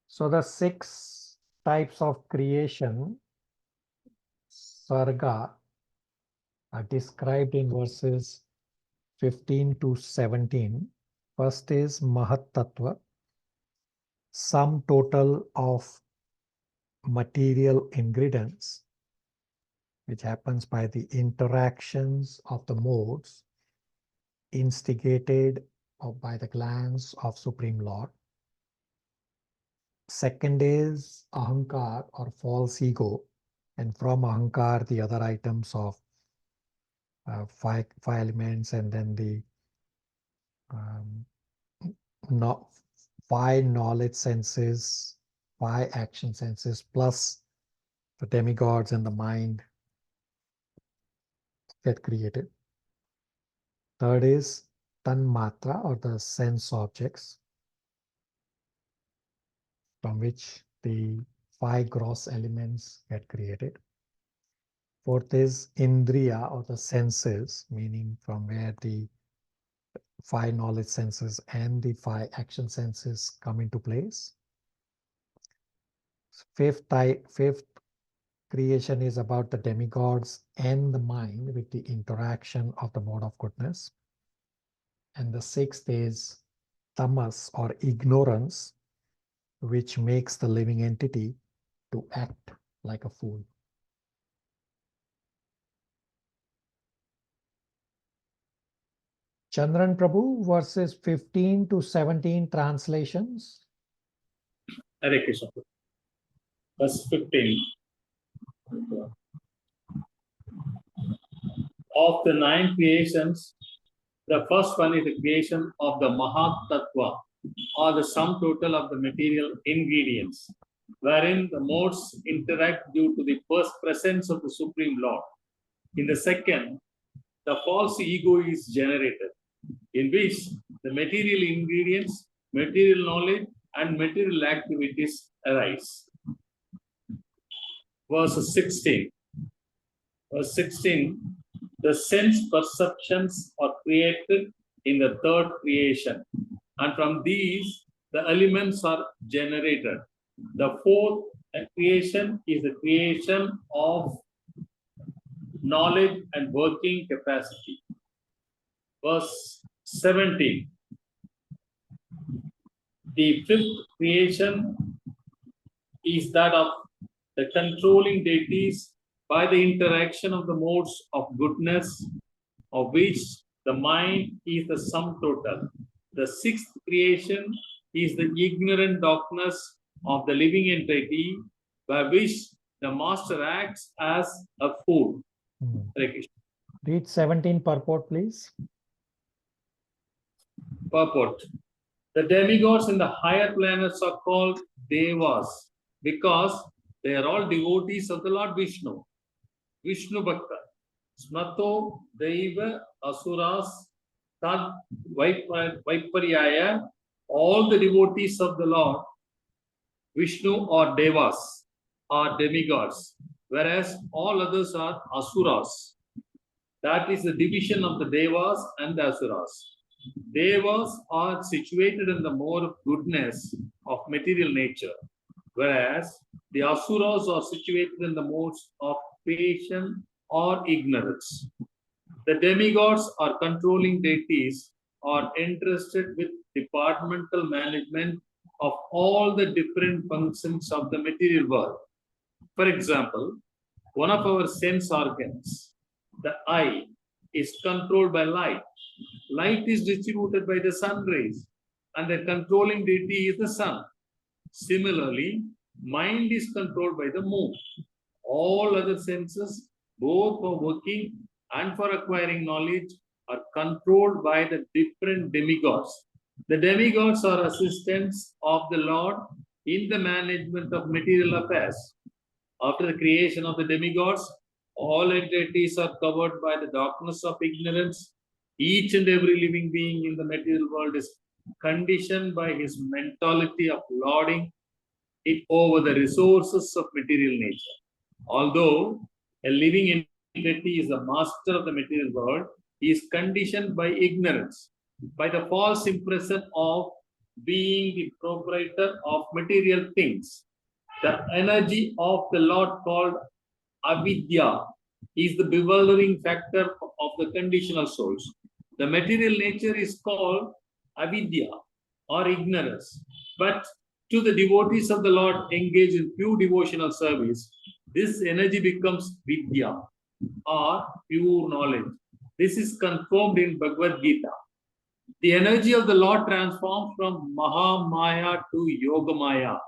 So the 6 types of creation, sarga, are described in verses 15 to 17. First is Mahat Tattva, sum total of material ingredients, which happens by the interactions of the modes instigated by the glands of Supreme Lord. Second is Ahankar or false ego, and from Ahankar the other items of 5 elements, and then the 5 knowledge senses, 5 action senses, plus the demigods and the mind get created. Third is tanmatra or the sense objects, from which the 5 gross elements get created. Fourth is indriya or the senses, meaning from where the 5 knowledge senses and the 5 action senses come into place. Fifth creation is about the demigods and the mind with the interaction of the mode of goodness. And the 6th is tamas or ignorance, which makes the living entity to act like a fool. Chandran Prabhu, verses 15 to 17 translations. Hare Krishna. Verse 15. Of the 9 creations, the first one is the creation of the Mahat Tattva, or the sum total of the material ingredients, wherein the modes interact due to the first presence of the Supreme Lord. In the second, the false ego is generated, in which the material ingredients, material knowledge, and material activities arise. Verse 16. Verse 16, the sense perceptions are created in the third creation, and from these, the elements are generated. The fourth creation is the creation of knowledge and working capacity. Verse 17, the fifth creation is that of the controlling deities by the interaction of the modes of goodness, of which the mind is the sum total. The sixth creation is the ignorant darkness of the living entity, by which the master acts as a fool. Read 17 purport, please. Purport. The demigods in the higher planets are called Devas because they are all devotees of the Lord Vishnu. Vishnu Bhakta. Smato Deva Asuras Tad Vaiparyaya. All the devotees of the Lord Vishnu or Devas are demigods, whereas all others are Asuras. That is the division of the Devas and the Asuras. Devas are situated in the mode of goodness of material nature, whereas the Asuras are situated in the modes of patience or ignorance. The demigods or controlling deities are interested with departmental management of all the different functions of the material world. For example, one of our sense organs, the eye, is controlled by light. Light is distributed by the sun rays, and the controlling deity is the sun. Similarly, mind is controlled by the moon. All other senses, both for working and for acquiring knowledge, are controlled by the different demigods. The demigods are assistants of the Lord in the management of material affairs. After the creation of the demigods, all entities are covered by the darkness of ignorance. Each and every living being in the material world is conditioned by his mentality of lording it over the resources of material nature. Although a living entity is the master of the material world, he is conditioned by ignorance, by the false impression of being the proprietor of material things. The energy of the Lord called avidya is the bewildering factor of the conditional souls. The material nature is called avidya or ignorance. But to the devotees of the Lord engaged in pure devotional service, this energy becomes vidya or pure knowledge. This is confirmed in Bhagavad Gita. The energy of the Lord transforms from Mahamaya to Yogamaya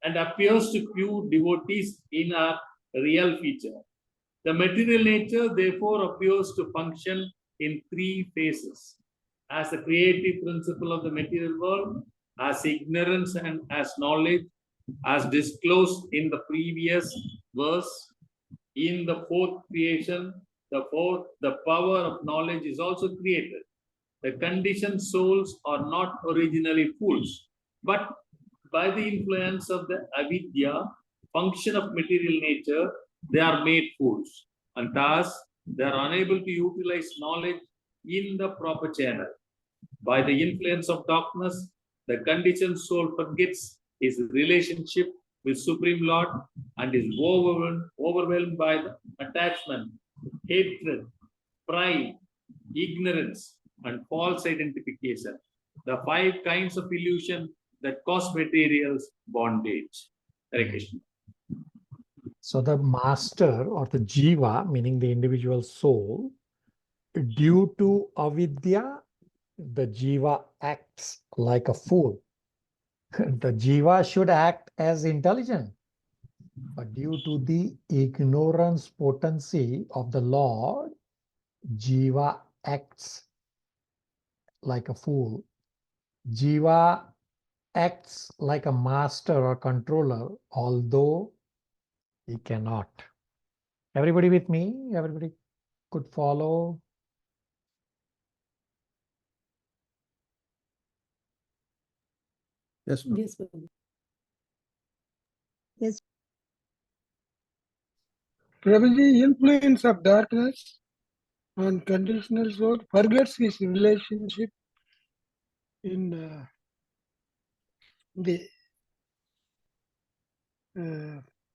and appears to pure devotees in a real feature. The material nature therefore appears to function in 3 phases: as the creative principle of the material world, as ignorance and as knowledge, as disclosed in the previous verse. In the 4th creation, the power of knowledge is also created. The conditioned souls are not originally fools, but by the influence of the avidya, function of material nature, they are made fools, and thus they are unable to utilize knowledge in the proper channel. By the influence of darkness, the conditioned soul forgets his relationship with Supreme Lord and is overwhelmed by the attachment, hatred, pride, ignorance, and false identification, the 5 kinds of illusion that cause materials bondage. Hare Krishna. So the master or the jiva, meaning the individual soul, due to avidya, the jiva acts like a fool. The jiva should act as intelligent, but due to the ignorance potency of the Lord, jiva acts like a fool. Jiva acts like a master or controller, although he cannot. Everybody with me? Everybody could follow? Yes, Prabhu. Yes, Prabhu. Yes, Prabhuji, influence of darkness on conditional soul forgets his relationship in the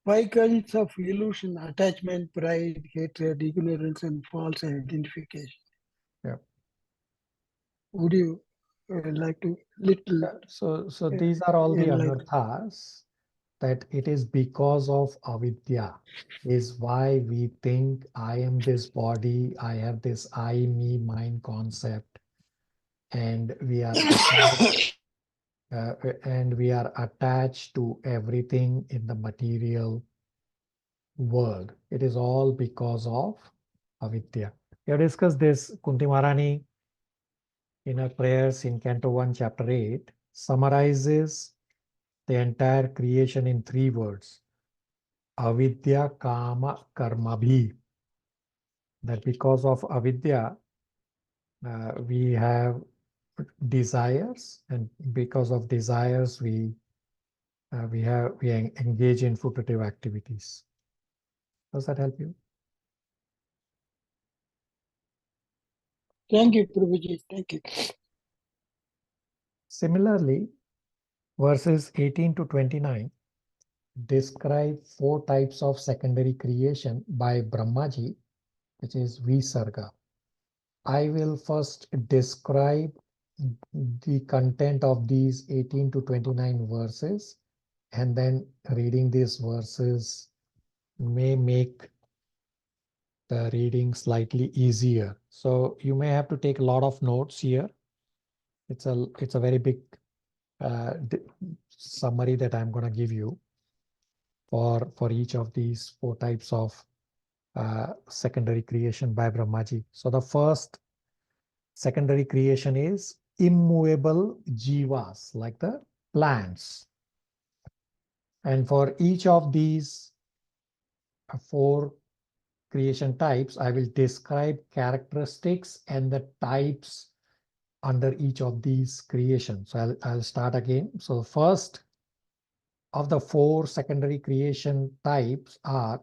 five kinds of illusion: attachment, pride, hatred, ignorance, and false identification. Yeah. Would you like to little So these are all the enlighten? anarthas, that it is because of avidya is why we think I am this body, I have this I, me, mine concept, and we are attached to everything in the material world. It is all because of avidya. We have discussed this. Kunti Maharani in her prayers in Canto 1, Chapter 8, summarizes the entire creation in 3 words. Avidya, kama, karmabhi. That because of avidya, we have desires, and because of desires, we engage in fruitive activities. Does that help you? Thank you, Prabhuji. Thank you. Similarly, verses 18 to 29 describe 4 types of secondary creation by Brahmaji, which is Visarga. I will first describe the content of these 18 to 29 verses, and then reading these verses may make the reading slightly easier. So you may have to take a lot of notes here. It's a very big summary that I'm going to give you for each of these 4 types of secondary creation by Brahmaji. So the first secondary creation is immovable jivas, like the plants. And for each of these 4 creation types, I will describe characteristics and the types under each of these creations. So I'll start again. So the first of the 4 secondary creation types are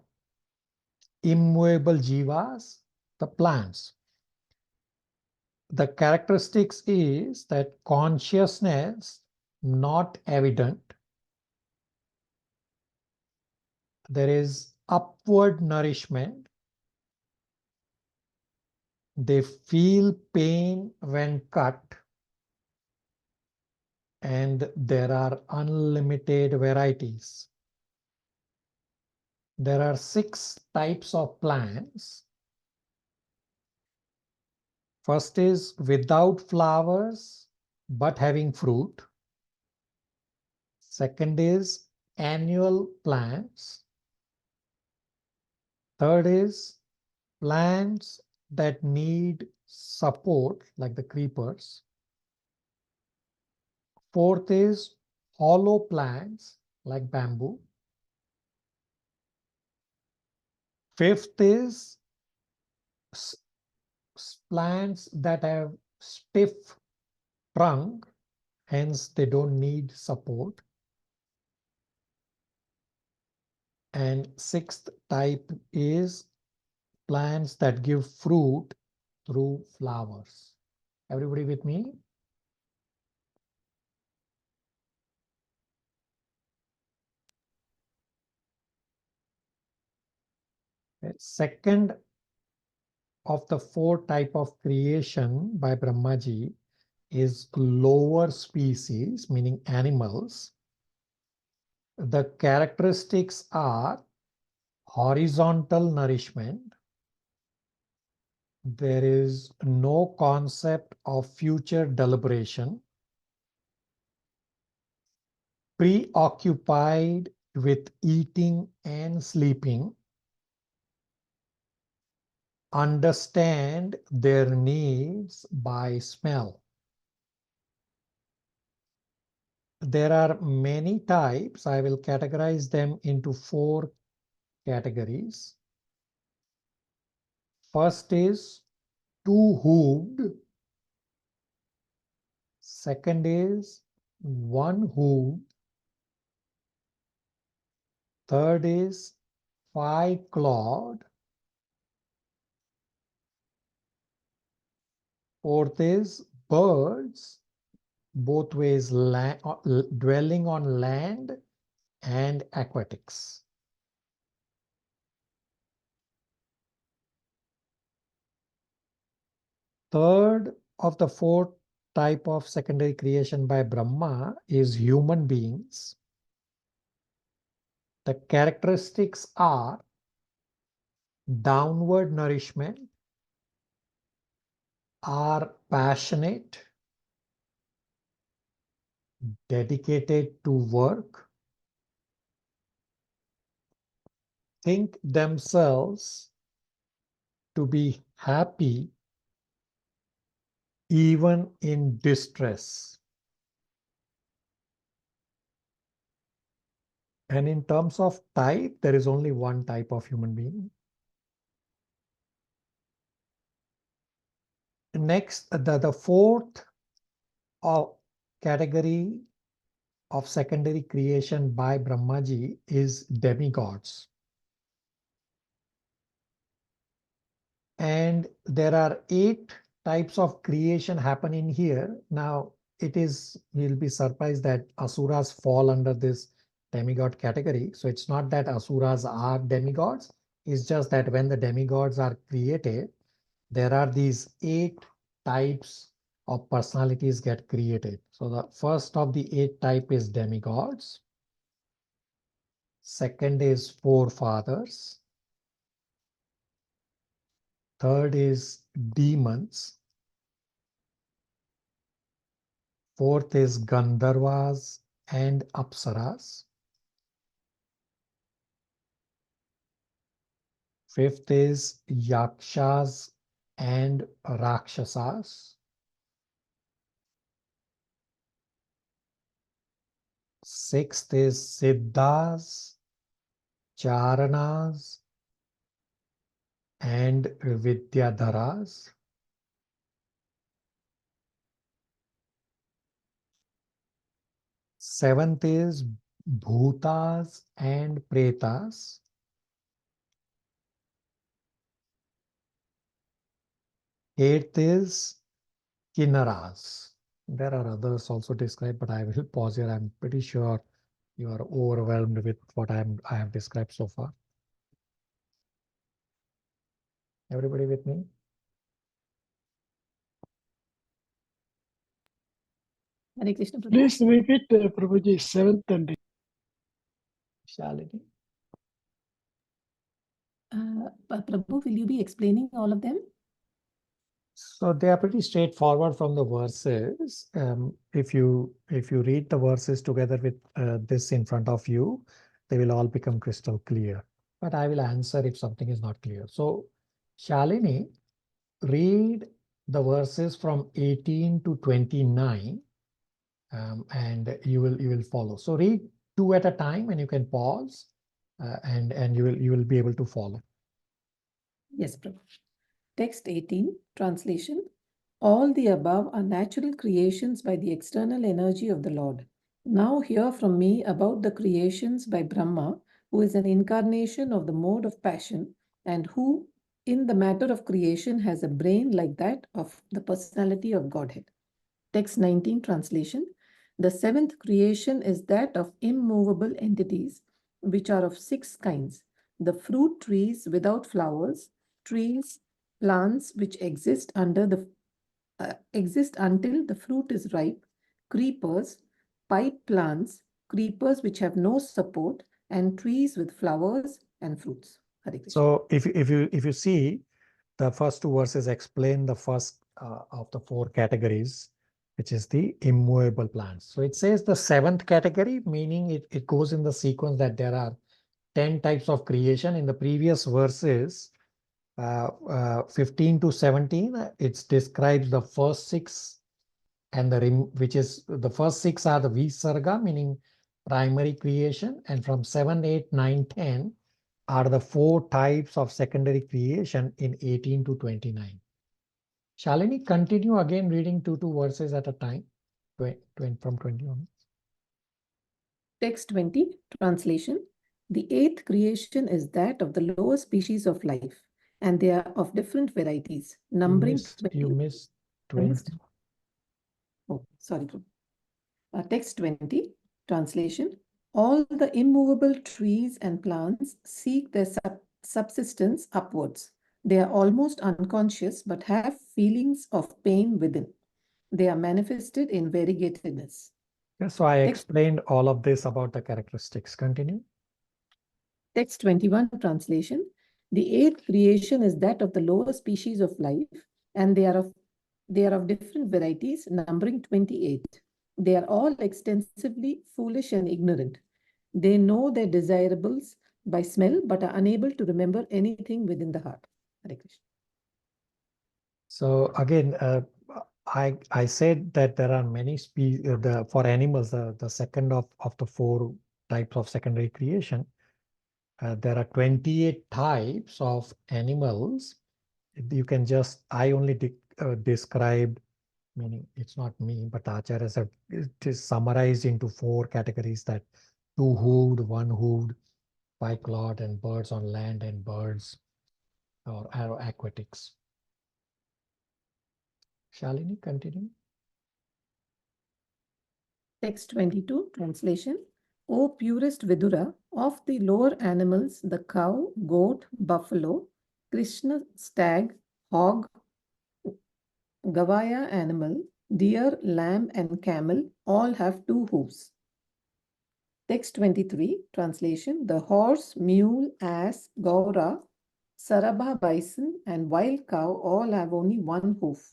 immovable jivas, the plants. The characteristics is that consciousness not evident. There is upward nourishment. They feel pain when cut. And there are unlimited varieties. There are 6 types of plants. First is without flowers but having fruit. Second is annual plants. Third is plants that need support, like the creepers. Fourth is hollow plants like bamboo. Fifth is plants that have stiff trunk, hence they don't need support. And 6th type is plants that give fruit through flowers. Everybody with me? Second of the 4 type of creation by Brahmaji is lower species, meaning animals. The characteristics are horizontal nourishment, there is no concept of future deliberation, preoccupied with eating and sleeping, understand their needs by smell. There are many types. I will categorize them into 4 categories. First is two-hooved. Second is one-hooved. Third is 5-clawed. Fourth is birds, both ways, dwelling on land and aquatics. Third of the 4 type of secondary creation by Brahma is human beings. The characteristics are downward nourishment, are passionate, dedicated to work, think themselves to be happy even in distress. And in terms of type, there is only one type of human being. Next, the fourth category of secondary creation by Brahmaji is demigods. And there are 8 types of creation happening here. Now, you'll be surprised that asuras fall under this demigod category. So it's not that asuras are demigods. It's just that when the demigods are created, there are these 8 types of personalities get created. So the first of the 8 type is demigods. Second is forefathers. Third is demons. Fourth is Gandharvas and Apsaras. Fifth is Yakshas and Rakshasas. Sixth is Siddhas, Charanas, and Vidyadharas. Seventh is Bhutas and Pretas. Eighth is Kinnaras. There are others also described, but I will pause here. I'm pretty sure you are overwhelmed with what I have described so far. Everybody with me? Hare Krishna, Prabhu. Please repeat, Prabhuji, 7th and Shalini. Prabhu, will you be explaining all of them? So they are pretty straightforward from the verses. If you read the verses together with this in front of you, they will all become crystal clear. But I will answer if something is not clear. So Shalini, read the verses from 18 to 29, and you will follow. So read 2 at a time, and you can pause, and you will be able to follow. Yes, Prabhu. Text 18, translation. All the above are natural creations by the external energy of the Lord. Now hear from me about the creations by Brahma, who is an incarnation of the mode of passion and who, in the matter of creation, has a brain like that of the personality of Godhead. Text 19, translation. The 7th creation is that of immovable entities, which are of 6 kinds. The fruit trees without flowers, trees, plants which exist until the fruit is ripe, creepers, pipe plants, creepers which have no support, and trees with flowers and fruits. Hare Krishna. So if you see, the first two verses explain the first of the four categories, which is the immovable plants. So it says the seventh category, meaning it goes in the sequence that there are 10 types of creation. In the previous verses, 15 to 17, it describes the first six, and which is the first six are the Visarga, meaning primary creation, and from 7, 8, 9, 10 are the four types of secondary creation in 18 to 29. Shalini, continue again reading two verses at a time, from 20 on. Text 20, translation. The eighth creation is that of the lower species of life, and they are of different varieties, numbering You missed 20. Oh, sorry. Text 20, translation. All the immovable trees and plants seek their subsistence upwards. They are almost unconscious but have feelings of pain within. They are manifested in variegatedness. So I explained all of this about the characteristics. Continue. Text 21, translation. The eighth creation is that of the lower species of life, and they are of different varieties, numbering 28. They are all extensively foolish and ignorant. They know their desirables by smell, but are unable to remember anything within the heart. Hare Krishna. So again, I said that there are many species for animals. The second of the four types of secondary creation. There are 28 types of animals. You can just, I only described, meaning it's not me, but Acharyas have it is summarized into four categories: that two-hooved, one-hooved, biclawed, and birds on land, and birds or aquatics. Shalini, continue. Text 22, translation. O purest Vidura, of the lower animals, the cow, goat, buffalo, Krishna, stag, hog, Gavaya animal, deer, lamb, and camel all have two hooves. Text 23, translation. The horse, mule, ass, gaura, sarabha bison, and wild cow all have only one hoof.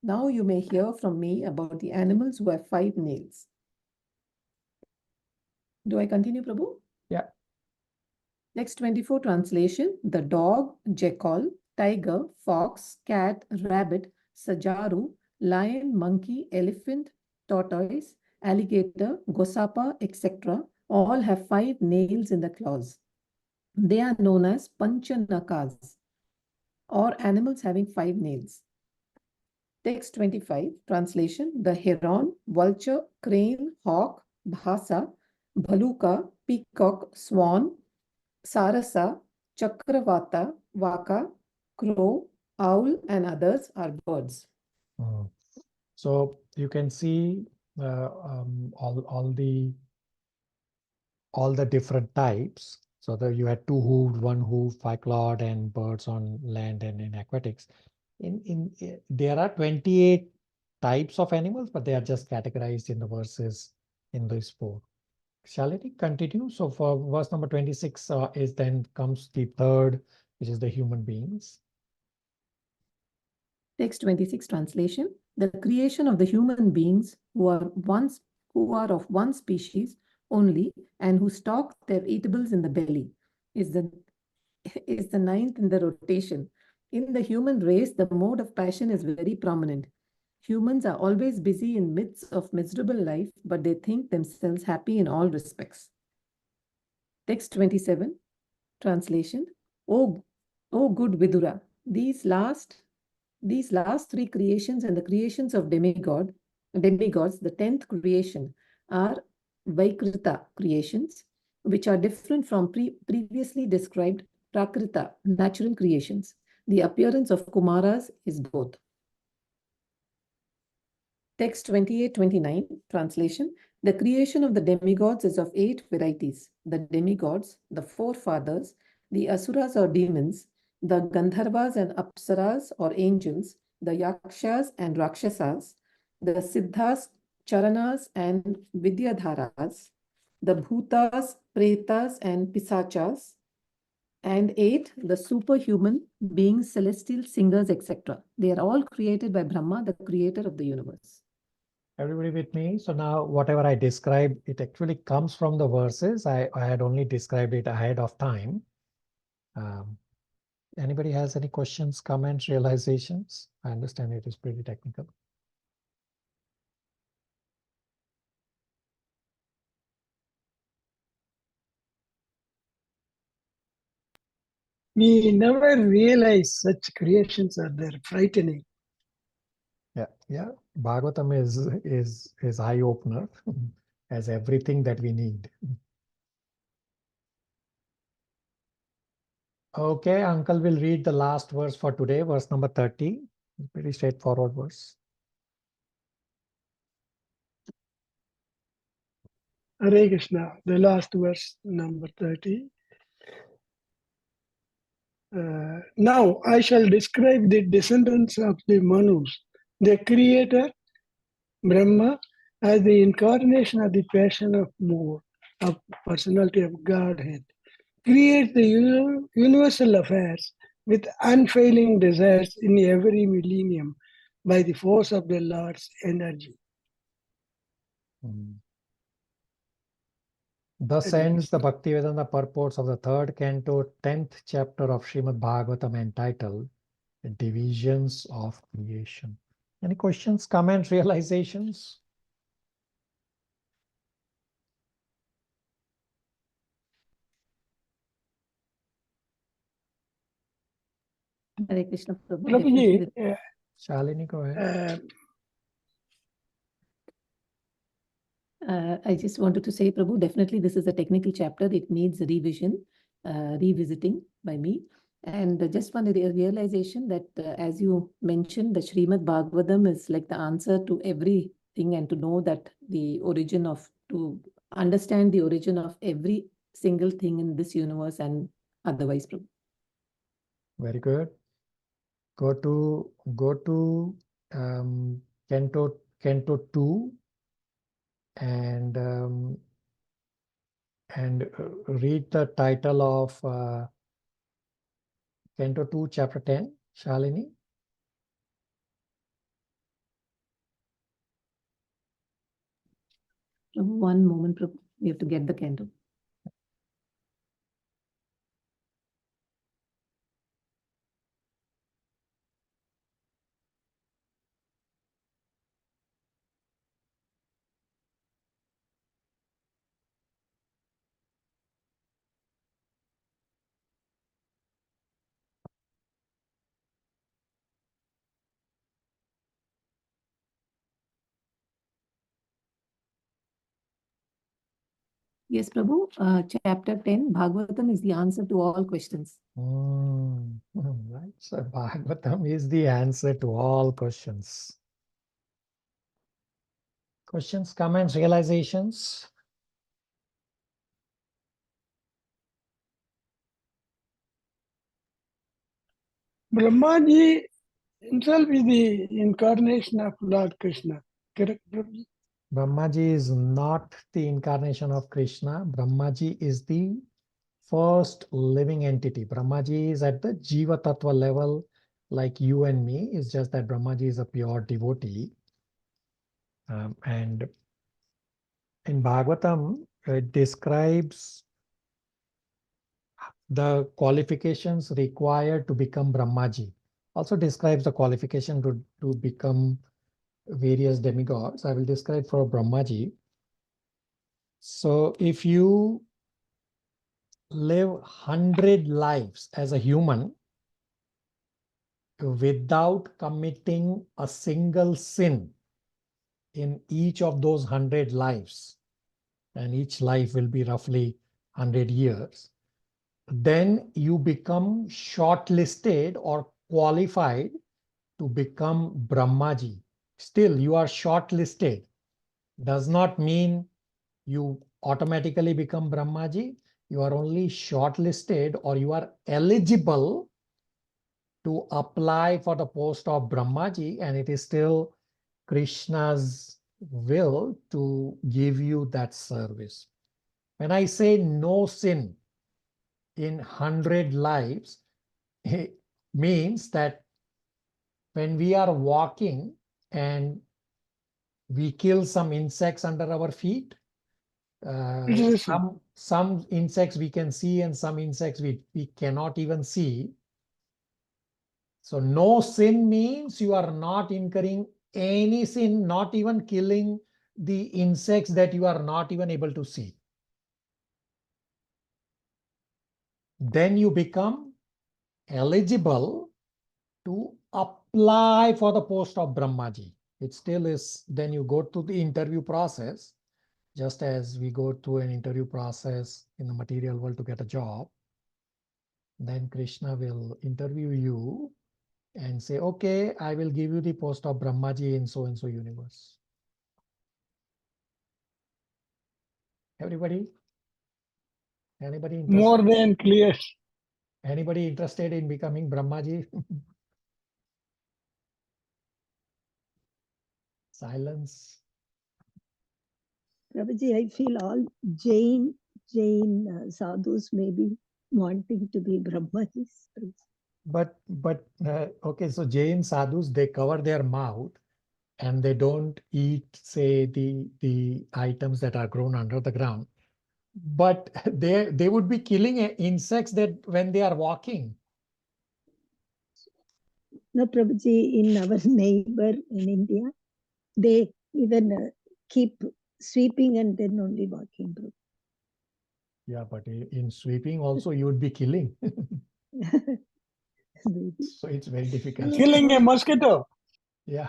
Now you may hear from me about the animals who have 5 nails. Do I continue, Prabhu? Yeah. Text 24, translation. The dog, jackal, tiger, fox, cat, rabbit, sajaru, lion, monkey, elephant, tortoise, alligator, gosapa, etc. all have 5 nails in the claws. They are known as panchanakas, or animals having 5 nails. Text 25, translation. The heron, vulture, crane, hawk, bhasa, bhaluka, peacock, swan, sarasa, chakravata, vaka, crow, owl, and others are birds. So you can see all the different types. So that you had two-hooved, one-hooved, biclawed, and birds on land and in aquatics. There are 28 types of animals, but they are just categorized in the verses in these four. Shall it continue? So for verse number 26 comes the third, which is the human beings. Text 26, translation. The creation of the human beings who are of one species only and who stock their eatables in the belly is the 9th in the rotation. In the human race, the mode of passion is very prominent. Humans are always busy in midst of miserable life, but they think themselves happy in all respects. Text 27, translation. O good Vidura, these last 3 creations and the creations of demigods, the 10th creation, are Vaikrita creations, which are different from previously described Prakrita, natural creations. The appearance of Kumaras is both. Text 28-29, translation. The creation of the demigods is of 8 varieties. The demigods, the forefathers, the asuras or demons, the Gandharvas and Apsaras or angels, the Yakshas and Rakshasas, the Siddhas, Charanas and Vidyadharas, the Bhutas, Pretas and Pisachas, And 8, the superhuman beings, celestial singers, etc. They are all created by Brahma, the creator of the universe. Everybody with me? So now whatever I described, it actually comes from the verses. I had only described it ahead of time. Anybody has any questions, comments, realizations? I understand it is pretty technical. We never realize such creations are there, frightening. Yeah. Bhagavatam is eye opener, as everything that we need. Okay, Uncle will read the last verse for today, verse number 30. Pretty straightforward verse. Hare Krishna, the last verse, number 30. Now I shall describe the descendants of the Manus, the creator, Brahma, as the incarnation of the passion of more, of personality of Godhead, creates the universal affairs with unfailing desires in every millennium by the force of the Lord's energy. Thus ends the Bhaktivedanta purports of the 3rd canto, 10th chapter of Srimad Bhagavatam, entitled Divisions of Creation. Any questions, comments, realizations? Hare Krishna Prabhu. Prabhuji, Shalini, go ahead. I just wanted to say, Prabhu, definitely this is a technical chapter. It needs revision, revisiting by me. And just one realization that as you mentioned, the Srimad Bhagavatam is like the answer to everything, and to know that the origin of, to understand the origin of every single thing in this universe and otherwise, Prabhu. Very good. Go to Canto 2 and read the title of Canto 2, Chapter 10, Shalini. One moment, Prabhu. We have to get the canto. Yes, Prabhu. Chapter 10, Bhagavatam is the answer to all questions. Right. So Bhagavatam is the answer to all questions. Questions, comments, realizations? Brahmaji himself is the incarnation of Lord Krishna. Correct, Prabhuji? Brahmaji is not the incarnation of Krishna. Brahmaji is the first living entity. Brahmaji is at the Jiva Tattva level, like you and me. It's just that Brahmaji is a pure devotee. And in Bhagavatam, it describes the qualifications required to become Brahmaji. Also describes the qualification to become various demigods. I will describe for Brahmaji. So if you live 100 lives as a human without committing a single sin in each of those 100 lives, and each life will be roughly 100 years, then you become shortlisted or qualified to become Brahmaji. Still, you are shortlisted. Does not mean you automatically become Brahmaji. You are only shortlisted, or you are eligible to apply for the post of Brahmaji, and it is still Krishna's will to give you that service. When I say no sin, in 100 lives means that when we are walking and we kill some insects under our feet, some insects we can see and some insects we cannot even see. So no sin means you are not incurring any sin, not even killing the insects that you are not even able to see. Then you become eligible to apply for the post of Brahmaji. It still is, then you go through the interview process, just as we go through an interview process in the material world to get a job. Then Krishna will interview you and say, okay, I will give you the post of Brahmaji in so-and-so universe. Everybody? Anybody interested? More than clear. Anybody interested in becoming Brahmaji? Silence. Prabhuji, I feel all Jain sadhus may be wanting to be Brahmajis. But okay, so Jain sadhus, they cover their mouth and they don't eat, say, the items that are grown under the ground. But they would be killing insects that when they are walking. No, Prabhuji, in our neighbor in India, they even keep sweeping and then only walking. Yeah, but in sweeping also you would be killing. So it's very difficult. Killing a mosquito. Yeah.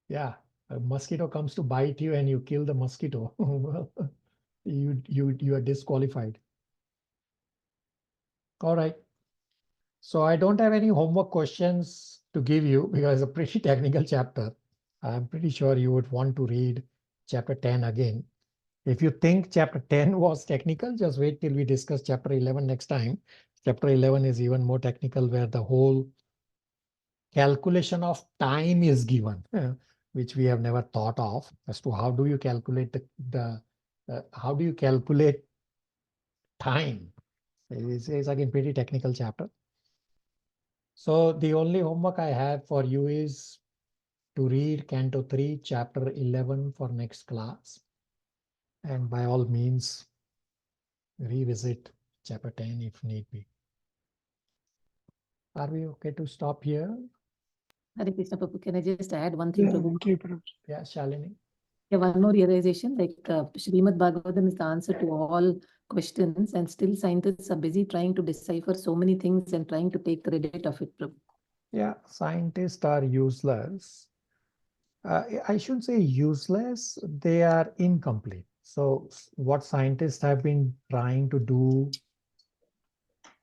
Yeah. A mosquito comes to bite you and you kill the mosquito. Well, you are disqualified. All right. So I don't have any homework questions to give you because it's a pretty technical chapter. I'm pretty sure you would want to read chapter 10 again. If you think chapter 10 was technical, just wait till we discuss chapter 11 next time. Chapter 11 is even more technical, where the whole calculation of time is given, which we have never thought of, as to how do you calculate how do you calculate time. It's again pretty technical chapter. So the only homework I have for you is to read Canto 3, Chapter 11 for next class. And by all means, revisit Chapter 10 if need be. Are we okay to stop here? Hare Krishna Prabhu, can I just add one thing, Prabhu? Okay, Prabhu. Yeah, Shalini. Yeah, one more realization, like Srimad Bhagavatam is the answer to all questions, and still scientists are busy trying to decipher so many things and trying to take credit of it, Prabhu. Yeah, scientists are useless. I shouldn't say useless, they are incomplete. So what scientists have been trying to do,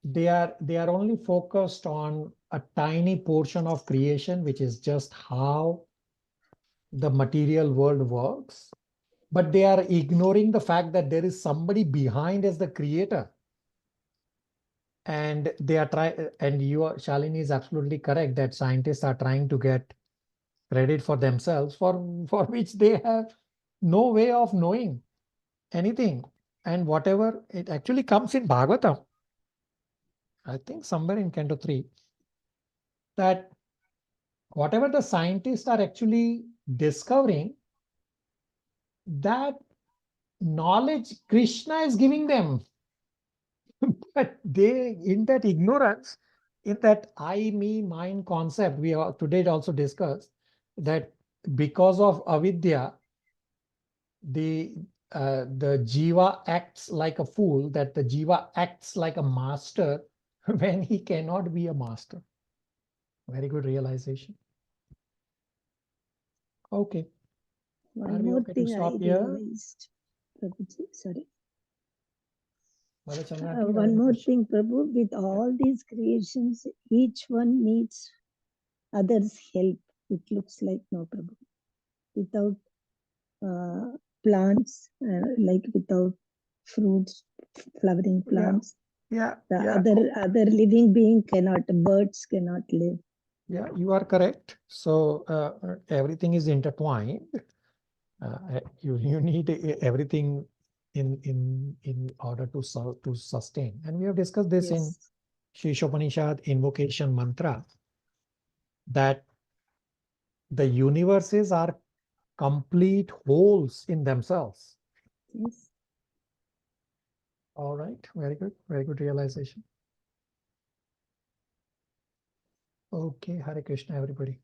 they are only focused on a tiny portion of creation, which is just how the material world works. But they are ignoring the fact that there is somebody behind as the creator. And they are Shalini is absolutely correct that scientists are trying to get credit for themselves, for which they have no way of knowing anything. And whatever, it actually comes in Bhagavatam, I think somewhere in Canto 3, that whatever the scientists are actually discovering, that knowledge Krishna is giving them. But they, in that ignorance, in that I, me, mine concept, we are today also discussed that because of avidya, the jiva acts like a fool, that the jiva acts like a master when he cannot be a master. Very good realization. Okay. One more thing I realized, Prabhuji, sorry. One more thing, Prabhu, with all these creations, each one needs others' help. It looks like, no, Prabhu. Without plants, like without fruits, flowering plants. Yeah. Other living being cannot, birds cannot live. Yeah, you are correct. So everything is intertwined. You need everything in order to sustain. And we have discussed this in Yes. Shishopanishad invocation mantra, that the universes are complete wholes in themselves. Yes. All right, very good realization. Okay, Hare Krishna, everybody.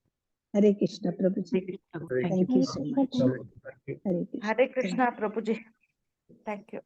Hare Krishna, Prabhuji. Hare Krishna. Thank you so much. Thank you. Hare Krishna. Hare Krishna, Prabhuji. Thank you.